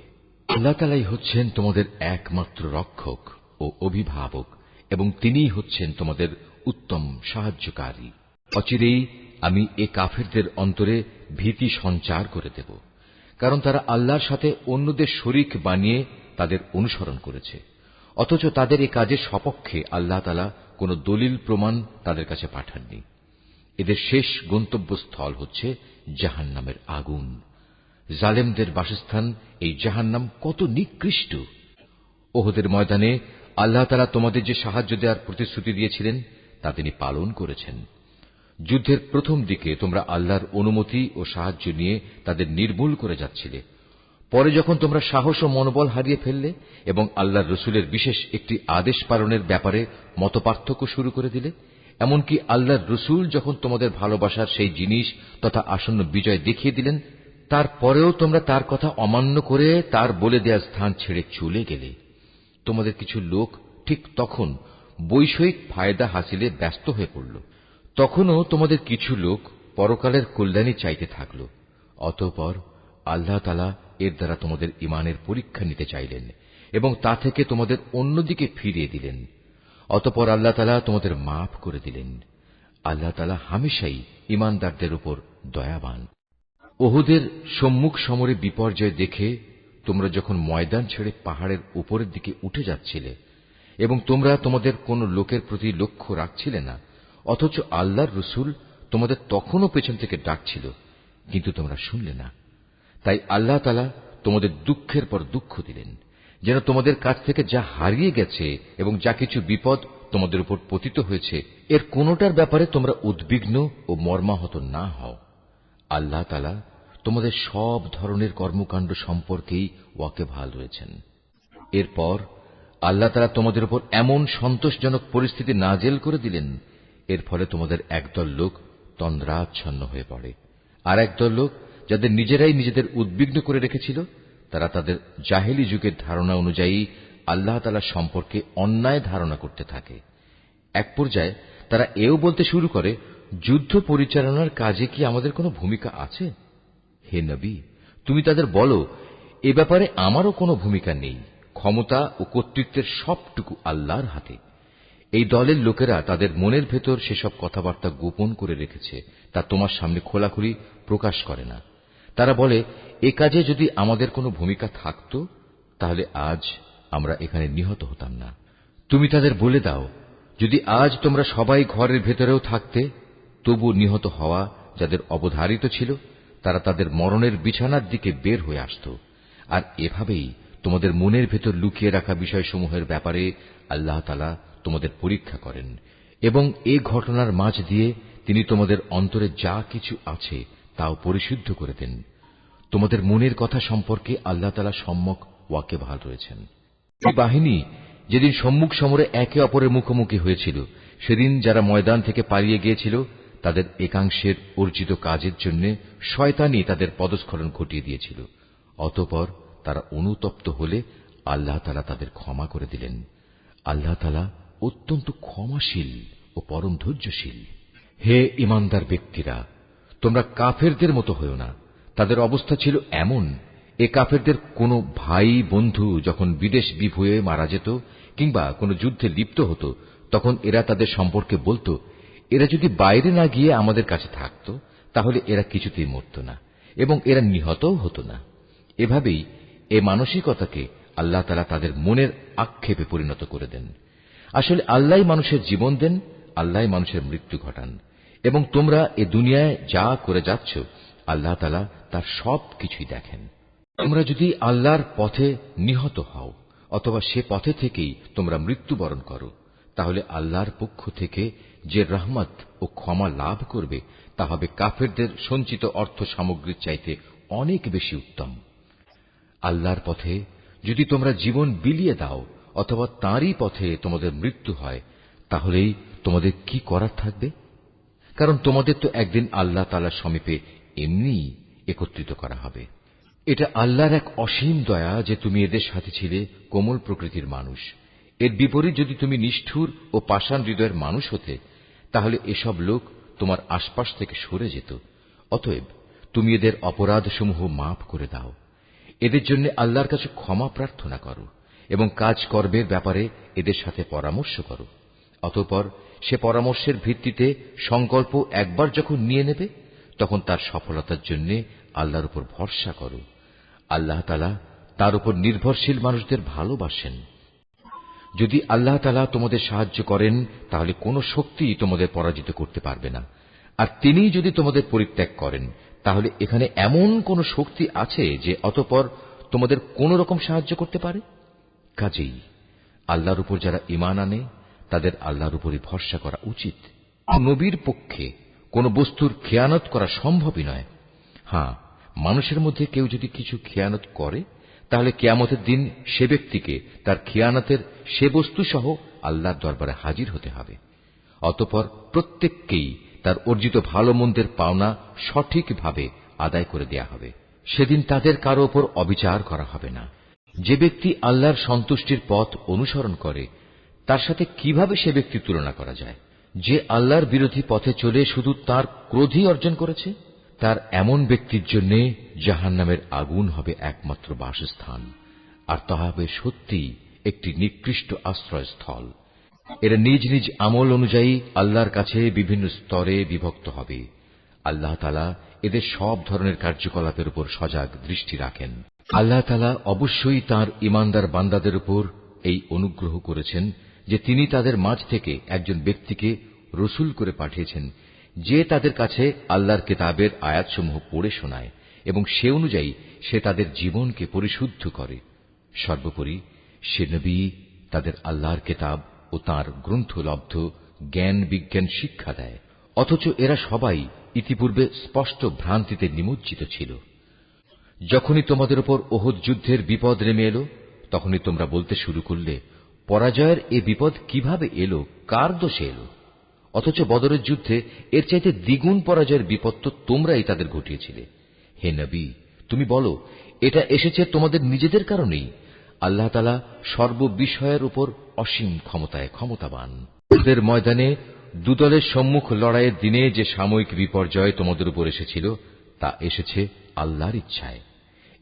আল্লাহ তাআলাই হচ্ছেন তোমাদের একমাত্র রক্ষক ও অভিভাবক এবং তিনিই হচ্ছেন তোমাদের উত্তম সাহায্যকারী। অচিরেই আমি এ কাফেরদের অন্তরে ভীতি সঞ্চার করে দেব, কারণ তারা আল্লাহর সাথে অন্যদের শরীক বানিয়ে তাদের অনুসরণ করেছে, অথচ তাদের এ কাজের সপক্ষে আল্লাহ তাআলা কোন দলিল প্রমাণ তাদের কাছে পাঠাননি। এদের শেষ গন্তব্যস্থল হচ্ছে জাহান্নামের আগুন। জালেমদের বাসস্থান এই জাহান্নাম কত নিকৃষ্ট! ওহদের ময়দানে আল্লাহ তাআলা তোমাদের যে সাহায্য দেওয়ার প্রতিশ্রুতি দিয়েছিলেন তা তিনি পালন করেছেন। যুদ্ধের প্রথম দিকে তোমরা আল্লাহর অনুমতি ও সাহায্য নিয়ে তাদের নির্মূল করে যাচ্ছিলে। পরে যখন তোমরা সাহস ও মনোবল হারিয়ে ফেললে এবং আল্লাহর রসুলের বিশেষ একটি আদেশ পালনের ব্যাপারে মতপার্থক্য শুরু করে দিলে, এমনকি আল্লাহর রসুল যখন তোমাদের ভালোবাসার সেই জিনিস তথা আসন্ন বিজয় দেখিয়ে দিলেন, তারপরেও তোমরা তার কথা অমান্য করে তার বলে দেয়া স্থান ছেড়ে চলে গেলে। তোমাদের কিছু লোক ঠিক তখন বৈষয়িক ফায়দা হাসিলে ব্যস্ত হয়ে পড়ল। তখনও তোমাদের কিছু লোক পরকালের কল্যাণী চাইতে থাকল। অতঃপর আল্লাহ তাআলা এর দ্বারা তোমাদের ঈমানের পরীক্ষা নিতে চাইলেন এবং তা থেকে তোমাদের অন্যদিকে ফিরিয়ে দিলেন। অতঃপর আল্লাহ তাআলা তোমাদের মাফ করে দিলেন। আল্লাহ তাআলা হামেশাই ঈমানদারদের উপর দয়াবান। ওহুদের সম্মুখ সমরে বিপর্যয় দেখে তোমরা যখন ময়দান ছেড়ে পাহাড়ের উপরের দিকে উঠে যাচ্ছিলে এবং তোমরা তোমাদের কোন লোকের প্রতি লক্ষ্য রাখছিলে না, অথচ আল্লাহর রসুল তোমাদের তখনও পেছন থেকে ডাকছিল, কিন্তু তোমরা শুনলে না। তাই আল্লাহ তাআলা তোমাদের দুঃখের পর দুঃখ দিলেন, যেন তোমাদের কাছ থেকে যা হারিয়ে গেছে এবং যা কিছু বিপদ তোমাদের উপর পতিত হয়েছে, এর কোনোটার ব্যাপারে তোমরা উদ্বিগ্ন ও মর্মাহত না হও। আল্লাহ তাআলা তোমাদের সব ধরনের কর্মকাণ্ড সম্পর্কেই ওয়াকিবহাল রয়েছেন। এরপর আল্লাহ তাআলা তোমাদের উপর এমন সন্তোষজনক পরিস্থিতি নাযিল করে দিলেন, এর ফলে তোমাদের একদল লোক তন্দ্রাচ্ছন্ন হয়ে পড়ে, আর একদল লোক যাদের নিজেরাই নিজেদের উদ্বিগ্ন করে রেখেছিল, তারা তাদের জাহেলি যুগের ধারণা অনুযায়ী আল্লাহ তাআলা সম্পর্কে অন্যায় ধারণা করতে থাকে। এক পর্যায়ে তারা এও বলতে শুরু করে, যুদ্ধ পরিচালনার কাজে কি আমাদের কোনো ভূমিকা আছে? হে নবী, তুমি তাদের বলো, এ ব্যাপারে আমারও কোনো ভূমিকা নেই। ক্ষমতা ও কর্তৃত্বের সবটুকু আল্লাহর হাতে। এই দলের লোকেরা তাদের মনের ভেতর সেসব কথাবার্তা গোপন করে রেখেছে, তা তোমার সামনে খোলাখুলি প্রকাশ করে না। তারা বলে, এ কাজে যদি আমাদের কোনো ভূমিকা থাকত, তাহলে আজ আমরা এখানে নিহত হতাম না। তুমি তাদের বলে দাও, যদি আজ তোমরা সবাই ঘরের ভেতরেও থাকতে, তবু নিহত হওয়া যাদের অবধারিত ছিল, তারা তাদের মরণের বিছানার দিকে বের হয়ে আসত। আর এভাবেই তোমাদের মনের ভেতর লুকিয়ে রাখা বিষয়সমূহের ব্যাপারে আল্লাহ তাআলা তোমাদের পরীক্ষা করেন এবং এ ঘটনার মাঝ দিয়ে তিনি তোমাদের অন্তরে যা কিছু আছে তাও পরিশুদ্ধ করে দেন। তোমাদের মনের কথা সম্পর্কে আল্লাহ তাআলা সম্যক ওয়াকিবহাল রয়েছেন। এই বাহিনী যেদিন সম্মুখ সমরে একে অপরের মুখোমুখি হয়েছিল, সেদিন যারা ময়দান থেকে পালিয়ে গিয়েছিল, তাদের একাংশের অর্জিত কাজের জন্য শয়তানই তাদের পদস্খলন ঘটিয়ে দিয়েছিল। অতঃপর তারা অনুতপ্ত হলে আল্লাহ তাআলা তাদের ক্ষমা করে দিলেন। আল্লাহ তাআলা অত্যন্ত ক্ষমাশীল ও পরম ধৈর্যশীল। হে ঈমানদার ব্যক্তিরা, তোমরা কাফেরদের মতো হয়ো না। তাদের অবস্থা ছিল এমন, এ কাফেরদের কোনো ভাই বন্ধু যখন বিদেশ বিভুঁয়ে মারা যেত কিংবা কোনো যুদ্ধে লিপ্ত হতো, তখন এরা তাদের সম্পর্কে বলতো, এরা যদি বাইরে না গিয়ে আমাদের কাছে থাকত, তাহলে এরা কিছুতেই মরত না এবং এরা নিহতও হতো না। এভাবেই এ মানসিকতাকে আল্লাহ তাআলা তাদের মনের আক্ষেপে পরিণত করে দেন। আসলে আল্লাহই মানুষের জীবন দেন, আল্লাহই মানুষের মৃত্যু ঘটান এবং তোমরা এ দুনিয়ায় যা করে যাচ্ছ, আল্লাহ তাআলা তার সব কিছুই দেখেন। তোমরা যদি আল্লাহর পথে নিহত হও অথবা সে পথে থেকেই তোমরা মৃত্যুবরণ করো, তাহলে আল্লাহর পক্ষ থেকে যে রহমত ও ক্ষমা লাভ করবে তা হবে কাফেরদের সঞ্চিত অর্থ সামগ্রীর চাইতে অনেক বেশি উত্তম। আল্লাহর পথে যদি তোমরা জীবন বিলিয়ে দাও অথবা তাঁরই পথে তোমাদের মৃত্যু হয়, তাহলেই তোমাদের কি করার থাকবে? কারণ তোমাদের তো একদিন আল্লাহ তাআলার সমীপে এমনিই একত্রিত করা হবে। এটা আল্লাহর এক অসীম দয়া যে তুমি এদের সাথে ছিলে কোমল প্রকৃতির মানুষ। এর বিপরীত যদি তুমি নিষ্ঠুর ও পাষাণ হৃদয়ের মানুষ হতে, তাহলে এসব লোক তোমার আশপাশ থেকে সরে যেত। অতএব তুমি এদের অপরাধসমূহ মাফ করে দাও, এদের জন্য আল্লাহর কাছে ক্ষমা প্রার্থনা করো এবং কাজ কর্মের ব্যাপারে এদের সাথে পরামর্শ করো। অতঃপর সে পরামর্শের ভিত্তিতে সংকল্প একবার যখন নিয়ে নেবে, তখন তার সফলতার জন্য আল্লাহর উপর ভরসা করো। আল্লাহ তাআলা তার উপর নির্ভরশীল মানুষদের ভালোবাসেন। যদি আল্লাহ তাআলা তোমাদের সাহায্য করেন, তাহলে কোন শক্তি তোমাদের পরাজিত করতে পারবে না। আর তিনি যদি তোমাদের পরিত্যাগ করেন, তাহলে এখানে এমন কোন শক্তি আছে যে অতঃপর তোমাদের কোন রকম সাহায্য করতে পারে? কাজেই আল্লাহর উপর যারা ঈমান আনে, তাদের আল্লাহর উপরই ভরসা করা উচিত। নবীর পক্ষে কোন বস্তুর খেয়ানত করা সম্ভবই নয়। হ্যাঁ, মানুষের মধ্যে কেউ যদি কিছু খেয়ানত করে, তাহলে কিয়ামতের দিন সে ব্যক্তিকে তার খেয়ানতের সে বস্তু সহ আল্লাহর দরবারে হাজির হতে হবে। অতঃপর প্রত্যেককেই তার অর্জিত ভালো মন্দের পাওনা সঠিকভাবে আদায় করে দেয়া হবে। সেদিন তাদের কারো ওপর অবিচার করা হবে না। যে ব্যক্তি আল্লাহর সন্তুষ্টির পথ অনুসরণ করে, তার সাথে কিভাবে সে ব্যক্তি তুলনা করা যায়? যে আল্লাহর বিরোধী পথে চলে শুধু তার ক্রোধই অর্জন করেছে, তার এমন ব্যক্তির জন্য জাহান্নামের আগুন হবে একমাত্র বাসস্থান, আর তা হবে সত্যিই একটি নিকৃষ্ট আশ্রয়স্থল। এরা নিজ নিজ আমল অনুযায়ী আল্লাহর কাছে বিভিন্ন স্তরে বিভক্ত হবে। আল্লাহ তাআলা এদের সব ধরনের কার্যকলাপের উপর সজাগ দৃষ্টি রাখেন। আল্লাহ তাআলা অবশ্যই তাঁর ঈমানদার বান্দাদের উপর এই অনুগ্রহ করেছেন যে তিনি তাদের মাঝ থেকে একজন ব্যক্তিকে রসূল করে পাঠিয়েছেন, যে তাদের কাছে আল্লাহর কিতাবের আয়াতসমূহ পড়ে শোনায় এবং সে অনুযায়ী সে তাদের জীবনকে পরিশুদ্ধ করে। সর্বোপরি সে নবী তাদের আল্লাহর কিতাব ও তাঁর গ্রন্থলব্ধ জ্ঞান বিজ্ঞান শিক্ষা দেয়। অথচ এরা সবাই ইতিপূর্বে স্পষ্ট ভ্রান্তিতে নিমজ্জিত ছিল। যখনই তোমাদের উপর ওহদ যুদ্ধের বিপদ নেমে এলো, তখনই তোমরা বলতে শুরু করলে, পরাজয়ের এ বিপদ কিভাবে এলো, কার দোষে এলো? অথচ বদরের যুদ্ধে এর চাইতে দ্বিগুণ পরাজয়ের বিপদ তো তোমরাই তাদের ঘটিয়েছিলে। হে নবী, তুমি বলো, এটা এসেছে তোমাদের নিজেদের কারণেই। আল্লাহ তাআলা সর্ববিষয়ের উপর অসীম ক্ষমতায় ক্ষমতাবান। যুদ্ধের ময়দানে দুদলের সম্মুখ লড়াইয়ের দিনে যে সাময়িক বিপর্যয় তোমাদের উপর এসেছিল, তা এসেছে আল্লাহর ইচ্ছায়।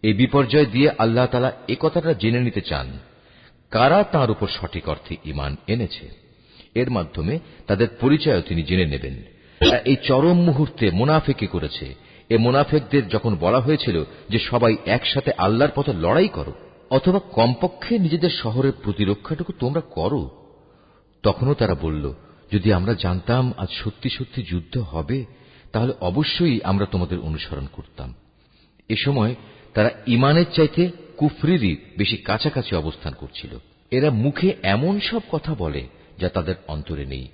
এই বিপর্যয় দিয়ে আল্লাহ তাআলা একথাটা জেনে নিতে চান, কারা তাঁর উপর সঠিক অর্থে ঈমান এনেছে। এর মাধ্যমে তাদের পরিচয়ও তিনি জেনে নেবেন। এই চরম মুহূর্তে মুনাফিকি করেছে। এ মুনাফিকদের যখন বলা হয়েছিল যে সবাই একসাথে আল্লাহর পথে লড়াই করো, অথবা কমপক্ষে নিজেদের শহরের প্রতিরক্ষাটুকু তোমরা করো, তখনও তারা বলল, যদি আমরা জানতাম আজ সত্যি সত্যি যুদ্ধ হবে, তাহলে অবশ্যই আমরা তোমাদের অনুসরণ করতাম। এ সময় তারা ঈমানের চাইতে কুফরিরই বেশি কাছাকাছি অবস্থান করছিল। এরা মুখে এমন সব কথা বলে যা তাদের অন্তরে নেই,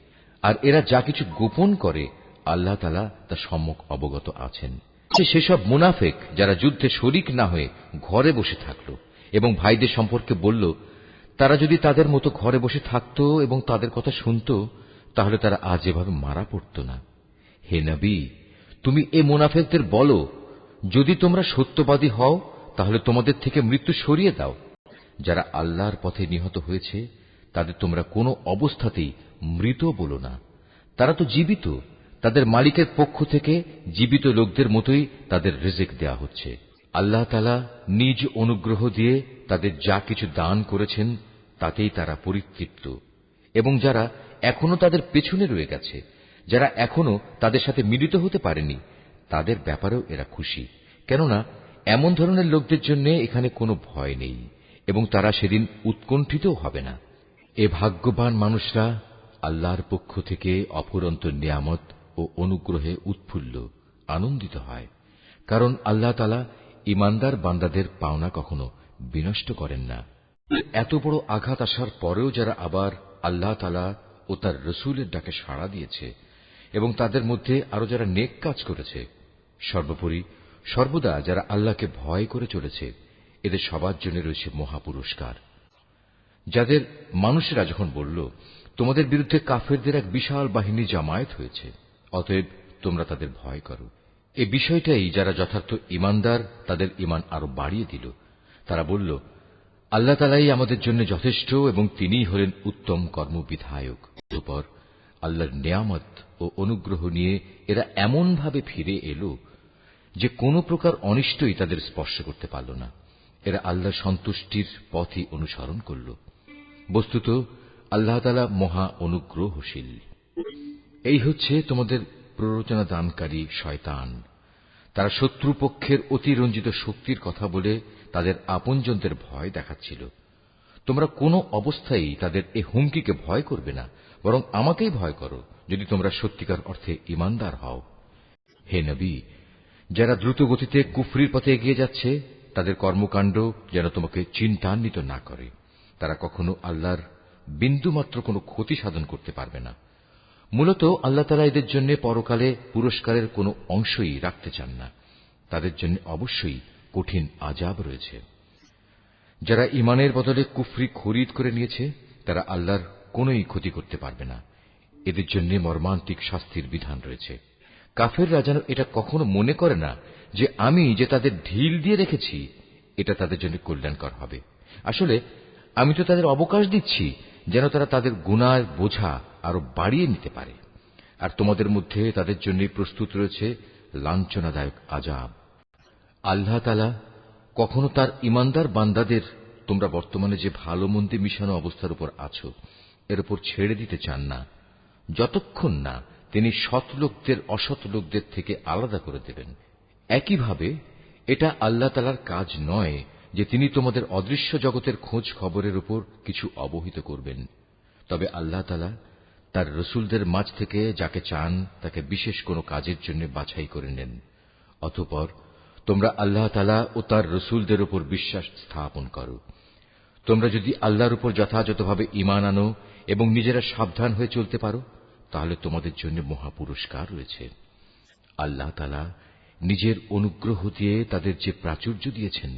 আর এরা যা কিছু গোপন করে আল্লাহ তাআলা তা সম্যক অবগত আছেন। সেসব মুনাফিক যারা যুদ্ধে শরিক না হয়ে ঘরে বসে থাকল এবং ভাইদের সম্পর্কে বলল, তারা যদি তাদের মতো ঘরে বসে থাকত এবং তাদের কথা শুনত, তাহলে তারা আজ এভাবে মারা পড়ত না। হে নবী, তুমি এ মুনাফিকদের বলো, যদি তোমরা সত্যবাদী হও, তাহলে তোমাদের থেকে মৃত্যু সরিয়ে দাও। যারা আল্লাহর পথে নিহত হয়েছে, তাদের তোমরা কোনো অবস্থাতেই মৃত বলো না। তারা তো জীবিত, তাদের মালিকের পক্ষ থেকে জীবিত লোকদের মতোই তাদের রিজিক দেয়া হচ্ছে। আল্লাহ তাআলা নিজ অনুগ্রহ দিয়ে তাদের যা কিছু দান করেছেন, তাতেই তারা পরিতৃপ্ত। এবং যারা এখনো তাদের পেছনে রয়ে গেছে, যারা এখনো তাদের সাথে মিলিত হতে পারেনি, তাদের ব্যাপারেও এরা খুশি, কেননা এমন ধরনের লোকদের জন্য এখানে কোনো ভয় নেই এবং তারা সেদিন উৎকণ্ঠিতও হবে না। এ ভাগ্যবান মানুষরা আল্লাহর পক্ষ থেকে অফুরন্ত নিয়ামত ও অনুগ্রহে উৎফুল্ল আনন্দিত হয়, কারণ আল্লাহ তাআলা ঈমানদার বান্দাদের পাওনা কখনো বিনষ্ট করেন না। এত বড় আঘাত আসার পরেও যারা আবার আল্লাহ তাআলা ও তার রসূলের ডাকে সাড়া দিয়েছে এবং তাদের মধ্যে আরো যারা নেক কাজ করেছে, সর্বোপরি সর্বদা যারা আল্লাহকে ভয় করে চলেছে, এদের সবার জন্য রয়েছে মহাপুরস্কার। যাদের মানুষেরা যখন বলল, তোমাদের বিরুদ্ধে কাফেরদের এক বিশাল বাহিনী জামায়াত হয়েছে, অতএব তোমরা তাদের ভয় করো। এই বিষয়টাই যারা যথার্থ ঈমানদার তাদের ঈমান আরো বাড়িয়ে দিল। তারা বলল, আল্লাহ তাআলাই আমাদের জন্য যথেষ্ট এবং তিনিই হলেন উত্তম কর্মবিধায়ক। অতঃপর আল্লাহর নেয়ামত ও অনুগ্রহ নিয়ে এরা এমন ভাবে ফিরে এলো যে কোনো প্রকার অনিষ্টই তাদের স্পর্শ করতে পারল না। এরা আল্লাহর সন্তুষ্টির পথই অনুসরণ করল। বস্তুত আল্লাহ তাআলা মহা অনুগ্রহশীল। এই হচ্ছে তোমাদের প্ররোচনা দানকারী শয়তান। তারা শত্রুপক্ষের অতিরঞ্জিত শক্তির কথা বলে তাদের আপনজনদের ভয় দেখাচ্ছিল। তোমরা কোনো অবস্থায় তাদের এ হুমকিকে ভয় করবে না, বরং আমাকেই ভয় করো যদি তোমরা সত্যিকার অর্থে ঈমানদার হও। হে নবী, যারা দ্রুত গতিতে কুফরির পথে এগিয়ে যাচ্ছে তাদের কর্মকাণ্ড যেন তোমাকে চিন্তান্বিত না করে। তারা কখনো আল্লাহর বিন্দুমাত্র কোনো ক্ষতি সাধন করতে পারবে না। মূলত আল্লাহ তাআলা এদের জন্য পরকালে পুরস্কারের কোনো অংশই রাখতে চান না। তাদের জন্য অবশ্যই কঠিন আযাব রয়েছে। যারা ঈমানের বদলে কুফরি খরিদ করে নিয়েছে তারা আল্লাহর কোনোই ক্ষতি করতে পারবে না। এদের জন্য মর্মান্তিক শাস্তির বিধান রয়েছে। কাফেররা যেন এটা কখনো মনে করে না যে আমি যে তাদের ঢিল দিয়ে রেখেছি এটা তাদের জন্য কল্যাণকর হবে। আসলে আমি তো তাদের অবকাশ দিচ্ছি যেন তারা তাদের গুনাহের বোঝা আরো বাড়িয়ে নিতে পারে। আর তোমাদের মধ্যে তাদের জন্য প্রস্তুত রয়েছে লাঞ্ছনাদায়ক আযাব। আল্লাহ তাআলা কখনো তার ঈমানদার বান্দাদের তোমরা বর্তমানে যে ভালো মন্দে মিশানো অবস্থার উপর আছো এর উপর ছেড়ে দিতে চান না, যতক্ষণ না তিনি সৎ লোকদের অসৎ লোকদের থেকে আলাদা করে দেবেন। একইভাবে এটা আল্লাহ তাআলার কাজ নয় যে তিনি তোমাদের অদৃশ্য জগতের খোঁজ খবরের উপর কিছু অবহিত করবেন। তবে আল্লাহ তাআলা তার রসুলদের মাঝ থেকে যাকে চান তাকে বিশেষ কোনো কাজের জন্য বাছাই করে নেন। অতঃপর তোমরা আল্লাহ তাআলা ও তার রসুলদের উপর বিশ্বাস স্থাপন করো। তোমরা যদি আল্লাহর উপর যথাযথভাবে ঈমান আনো এবং নিজেরা সাবধান হয়ে চলতে পারো তাহলে তোমাদের জন্য মহা পুরস্কার রয়েছে। আল্লাহ তাআলা নিজের অনুগ্রহ দিয়ে তাদের যে প্রাচুর্য দিয়েছেন,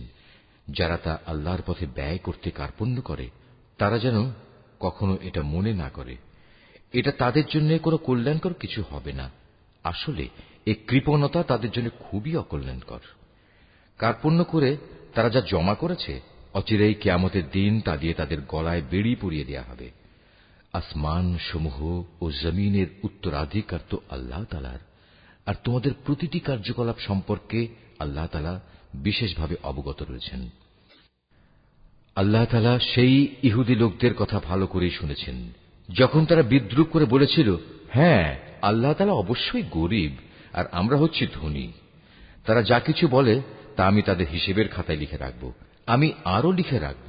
যারা তা আল্লাহর পথে ব্যয় করতে কার্পণ্য করে তারা যেন কখনো এটা মনে না করে এটা তাদের জন্য কোনো কল্যাণকর কিছু হবে না। আসলে এই কৃপণতা তাদের জন্য খুবই অকল্যাণকর। কার্পণ্য করে তারা যা জমা করেছে অচিরেই কিয়ামতের দিন তা দিয়ে তাদের গলায় বেড়ি পরিয়ে দেয়া হবে। আসমান সমূহ ও জমিনের উত্তরাধিকার তো আল্লাহ তাআলার, আর তোমাদের প্রতিটি কার্যকলাপ সম্পর্কে আল্লাহ তাআলা বিশেষভাবে অবগত রয়েছেন। আল্লাহ তাআলা সেই ইহুদি লোকদের কথা ভালো করেই শুনেছেন যখন তারা বিদ্রূপ করে বলেছিল, হ্যাঁ আল্লাহ তাআলা অবশ্যই গরীব আর আমরা হচ্ছি ধনী। তারা যা কিছু বলে তা আমি তাদের হিসেবের খাতায় লিখে রাখব। আমি আরো লিখে রাখব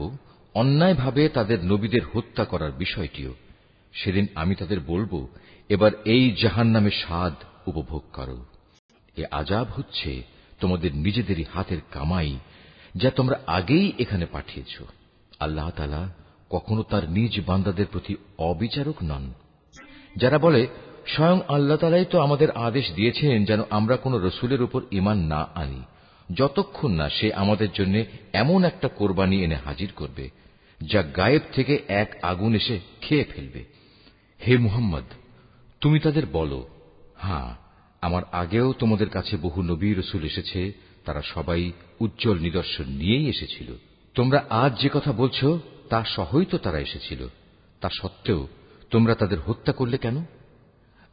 অন্যায়ভাবে তাদের নবীদের হত্যা করার বিষয়টিও। সেদিন আমি তাদের বলবো, এবার এই জাহান্নামের স্বাদ উপভোগ করো। এ আযাব হচ্ছে তোমাদের নিজেদেরই হাতের কামাই যা তোমরা আগেই এখানে পাঠিয়েছ। আল্লাহ তাআলা কখনো তার নিজ বান্দাদের প্রতি অবিচারক নন। যারা বলে স্বয়ং আল্লাহ তাআলাই তো আমাদের আদেশ দিয়েছেন যেন আমরা কোন রসুলের উপর ঈমান না আনি যতক্ষণ না সে আমাদের জন্য এমন একটা কোরবানি এনে হাজির করবে যা গায়েব থেকে এক আগুন এসে খেয়ে ফেলবে। হে মুহাম্মদ, তুমি তাদের বলো, হ্যাঁ আমার আগেও তোমাদের কাছে বহু নবী রসুল এসেছে, তারা সবাই উজ্জ্বল নিদর্শন নিয়েই এসেছিল। তোমরা আজ যে কথা বলছো তা সহই তো তারা এসেছিল। তা সত্ত্বেও তোমরা তাদের হত্যা করলে কেন?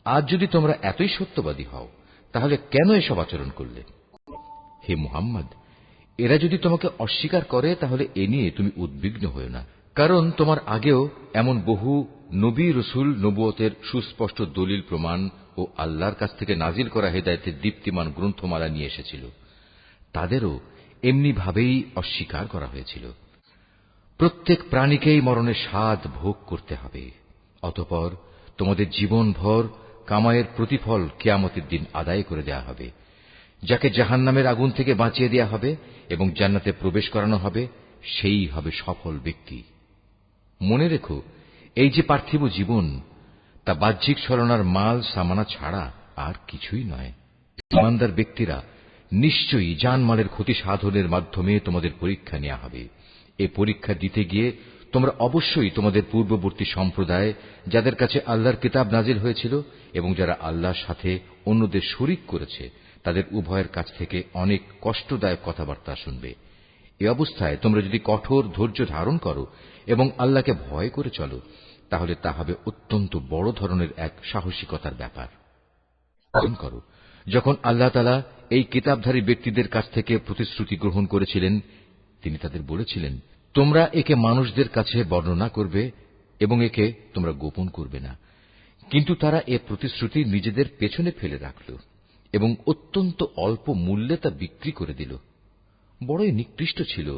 আজ যদি তোমরা এতই সত্যবাদী হও তাহলে কেন এসব আচরণ করলে? হে মুহাম্মদ, এরা যদি তোমাকে অস্বীকার করে তাহলে এ নিয়ে তুমি উদ্বিগ্ন হও না, কারণ তোমার আগেও এমন বহু নবী রসুল নবুয়তের সুস্পষ্ট দলিল প্রমাণ ও আল্লাহর কাছ থেকে নাজিল করা হেদায়েতের দীপ্তিমান গ্রন্থমালা নিয়ে এসেছিল। তাদেরও এমনি ভাবেই অস্বীকার করা হয়েছিল। প্রত্যেক প্রাণীকেই মরণের স্বাদ ভোগ করতে হবে। অতঃপর তোমাদের জীবনভর কামাইয়ের প্রতিফল কিয়ামতের দিন আদায় করে দেয়া হবে। যাকে জাহান্নামের আগুন থেকে বাঁচিয়ে দেয়া হবে এবং জান্নাতে প্রবেশ করানো হবে, সেই হবে সফল ব্যক্তি। মনে রেখো, এই যে পার্থিব জীবন তা বাহ্যিক ছলনার মাল সামানা ছাড়া আর কিছুই নয়। ঈমানদার ব্যক্তিরা নিশ্চয়ই জানমালের ক্ষতি সাধনের মাধ্যমে তোমাদের পরীক্ষা নেওয়া হবে। এ পরীক্ষা দিতে গিয়ে তোমরা অবশ্যই তোমাদের পূর্ববর্তী সম্প্রদায় যাদের কাছে আল্লাহর কিতাব নাজিল হয়েছিল এবং যারা আল্লাহর সাথে অন্যদের শরীক করেছে তাদের উভয়ের কাছ থেকে অনেক কষ্টদায়ক কথাবার্তা শুনবে। এ অবস্থায় তোমরা যদি কঠোর ধৈর্য ধারণ করো এবং আল্লাহকে ভয় করে চলো তাহলে তা হবে অত্যন্ত বড় ধরনের এক সাহসিকতার ব্যাপার। করো যখন আল্লাহ তাআলা এই কিতাবধারী ব্যক্তিদের কাছ থেকে প্রতিশ্রুতি গ্রহণ করেছিলেন, তিনি তাদের বলেছিলেন, তোমরা একে মানুষদের কাছে বর্ণনা করবে এবং একে তোমরা গোপন করবে না। কিন্তু তারা এ প্রতিশ্রুতি নিজেদের পেছনে ফেলে রাখল এবং অত্যন্ত অল্প মূল্যে তা বিক্রি করে দিল। বড়ই নিকৃষ্ট ছিল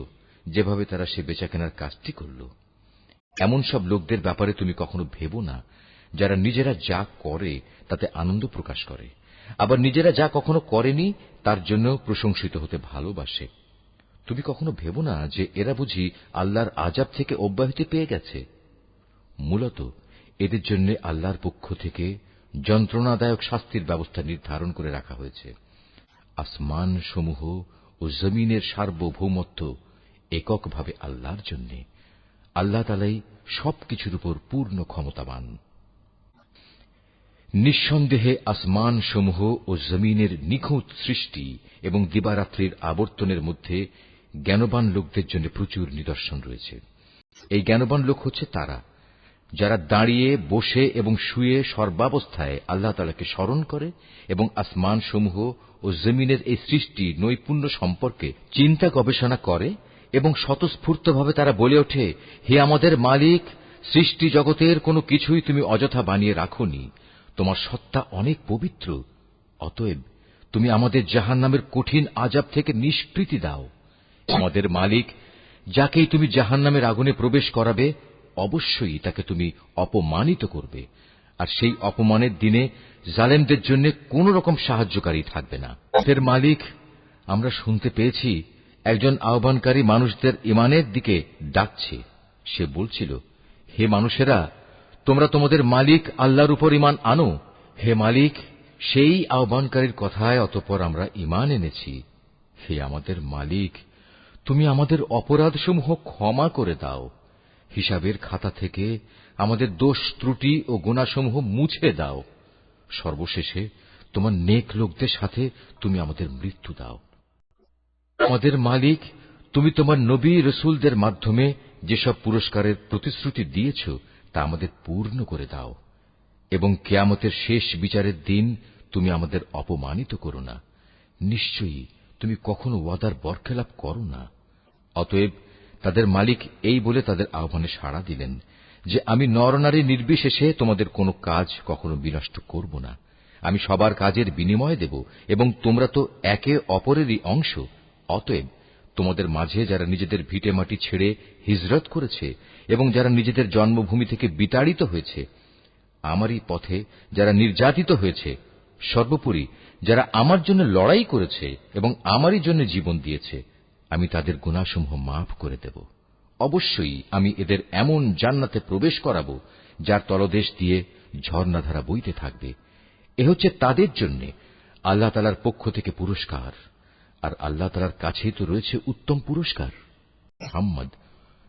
যেভাবে তারা সে বেচাকেনার কাজটি করল। এমন সব লোকদের ব্যাপারে তুমি কখনো ভেবো না যারা নিজেরা যা করে তাতে আনন্দ প্রকাশ করে, আবার নিজেরা যা কখনো করেনি তার জন্য প্রশংসিত হতে ভালোবাসে। তুমি কখনো ভেবো না যে এরা বুঝি আল্লাহর আযাব থেকে অব্যাহতি পেয়ে গেছে। মূলত এদের জন্য আল্লাহর পক্ষ থেকে যন্ত্রণাদায়ক শাস্তির ব্যবস্থা নির্ধারণ করে রাখা হয়েছে। আসমান সমূহ ও জমিনের সার্বভৌমত্ব এককভাবে আল্লাহর জন্য। আল্লাহ তাআলাই সবকিছুর উপর পূর্ণ ক্ষমতাবান। নিঃসন্দেহে আসমান সমূহ ও জমিনের নিখুঁত সৃষ্টি এবং দিবারাত্রির আবর্তনের মধ্যে জ্ঞানবান লোকদের জন্য প্রচুর নিদর্শন রয়েছে। এই জ্ঞানবান লোক হচ্ছে তারা যারা দাঁড়িয়ে, বসে এবং শুয়ে সর্বাবস্থায় আল্লাহ তাআলাকে স্মরণ করে এবং আসমান সমূহ ও জমিনের এই সৃষ্টি নৈপুণ্য সম্পর্কে চিন্তা গবেষণা করে এবং স্বতঃস্ফূর্তভাবে তারা বলে ওঠে, হে আমাদের মালিক, সৃষ্টি জগতের কোনো কিছুই তুমি অযথা বানিয়ে রাখোনি। তোমার সত্তা অনেক পবিত্র। অতএব তুমি আমাদের জাহান্নামের কঠিন আযাব থেকে নিষ্কৃতি দাও। আমাদের মালিক, যাকেই তুমি জাহান্নামের আগুনে প্রবেশ করাবে অবশ্যই তাকে তুমি অপমানিত করবে, আর সেই অপমানের দিনে জালেমদের জন্য কোন রকম সাহায্যকারী থাকবে না। আমাদের মালিক, আমরা শুনতে পেয়েছি একজন আহ্বানকারী মানুষদের ঈমানের দিকে ডাকছে। সে বলছিল, হে মানুষেরা, তোমরা তোমাদের মালিক আল্লাহর উপর ঈমান আনো। হে মালিক, সেই আহ্বানকারীর কথায় অতঃপর আমরা ঈমান এনেছি। হে আমাদের মালিক, তুমি আমাদের অপরাধসমূহ ক্ষমা করে দাও। হিসাবের খাতা থেকে আমাদের দোষ ত্রুটি ও গুনাহসমূহ মুছে দাও। সর্বশেষে তোমার নেক লোকদের সাথে তুমি আমাদের মৃত্যু দাও। আমাদের মালিক, তুমি তোমার নবী রাসূলদের মাধ্যমে যেসব পুরস্কারের প্রতিশ্রুতি দিয়েছ তা আমাদের পূর্ণ করে দাও এবং কিয়ামতের শেষ বিচারের দিন তুমি আমাদের অপমানিত করো না। নিশ্চয়ই তুমি কখনো ওয়াদার বরখেলাপ করো না। অতএব তাদের মালিক এই বলে তাদের আহ্বানে সাড়া দিলেন যে, আমি নরনারী নির্বিশেষে তোমাদের কোনো কাজ কখনো বিনষ্ট করব না। আমি সবার কাজের বিনিময় দেব এবং তোমরা তো একে অপরেরই অংশ। অতএব তোমাদের মাঝে যারা নিজেদের ভিটেমাটি ছেড়ে হিজরত করেছে এবং যারা নিজেদের জন্মভূমি থেকে বিতাড়িত হয়েছে, আমারই পথে যারা নির্যাতিত হয়েছে, সর্বোপরি যারা আমার জন্য লড়াই করেছে এবং আমারই জন্য জীবন দিয়েছে, আমি তাদের গুনাহসমূহ মাফ করে দেব। অবশ্যই আমি এদের এমন জান্নাতে প্রবেশ করাবো যার তলদেশ দিয়ে ঝর্ণাধারা বইতে থাকবে। এ হচ্ছে তাদের জন্য আল্লাহ তাআলার পক্ষ থেকে পুরস্কার, আর আল্লাহ তাআলার কাছেই তো রয়েছে উত্তম পুরস্কার। মুহাম্মদ,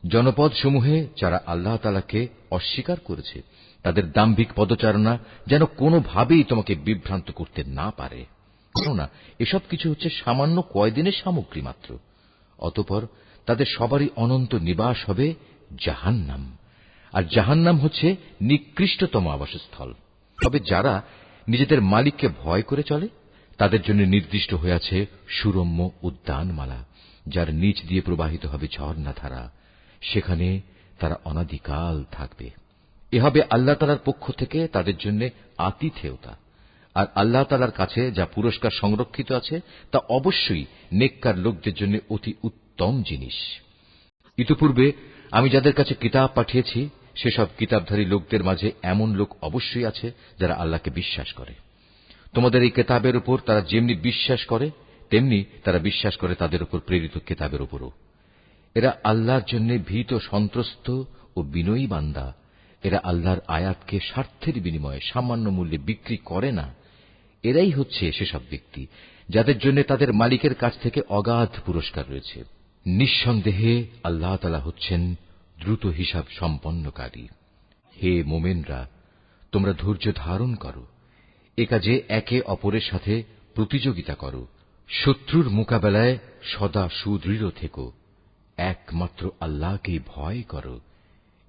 জনপদ সমূহে যারা আল্লাহ তাআলাকে অস্বীকার করেছে তাদের দাম্ভিক পদচারণা যেন কোনোভাবেই তোমাকে বিভ্রান্ত করতে না পারে, কেননা এসব কিছু হচ্ছে সামান্য কয়দিনের সামগ্রী মাত্র। অতঃপর তাদের সবারই অনন্ত নিবাস হবে জাহান্নাম, আর জাহান্নাম হচ্ছে নিকৃষ্টতম আবাসস্থল। তবে যারা নিজেদের মালিককে ভয় করে চলে তাদের জন্য নির্দিষ্ট হয়ে আছে সুরম্য উদ্যানমালা, যার নিচ দিয়ে প্রবাহিত হবে ঝর্ণাধারা। সেখানে তারা অনাদিকাল থাকবে। এ হবে আল্লাহ তাআলার পক্ষ থেকে তাদের জন্য আতিথেয়তা। আর আল্লাহ তাআলার কাছে যা পুরস্কার সংরক্ষিত আছে তা অবশ্যই নেককার লোকদের জন্য অতি উত্তম জিনিস। ইতিপূর্বে আমি যাদের কাছে কিতাব পাঠিয়েছি সেসব কিতাবধারী লোকদের মাঝে এমন লোক অবশ্যই আছে যারা আল্লাহকে বিশ্বাস করে। তোমাদের এই কিতাবের উপর তারা যেমনি বিশ্বাস করে তেমনি তারা বিশ্বাস করে তাদের উপর প্রেরিত কিতাবের উপরও। এরা আল্লাহর জন্য ভীত সন্ত্রস্ত ও বিনয়ী বান্দা। এরা আল্লাহর আয়াতকে স্বার্থের বিনিময়ে সামান্য মূল্যে বিক্রি করে না। এরাই হচ্ছে সেসব ব্যক্তি যাদের জন্য তাদের মালিকের কাছ থেকে অগাধ পুরস্কার রয়েছে। নিঃসন্দেহে আল্লাহ তাআলা হচ্ছেন দ্রুত হিসাব সম্পন্নকারী। হে মোমেনরা, তোমরা ধৈর্য ধারণ করো, এ কাজে একে অপরের সাথে প্রতিযোগিতা করো, শত্রুর মোকাবেলায় সদা সুদৃঢ় থেকো, একমাত্র আল্লাহকেই ভয় করো।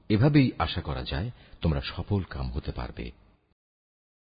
এভাবেই আশা করা যায় তোমরা সফল কাম হতে পারবে।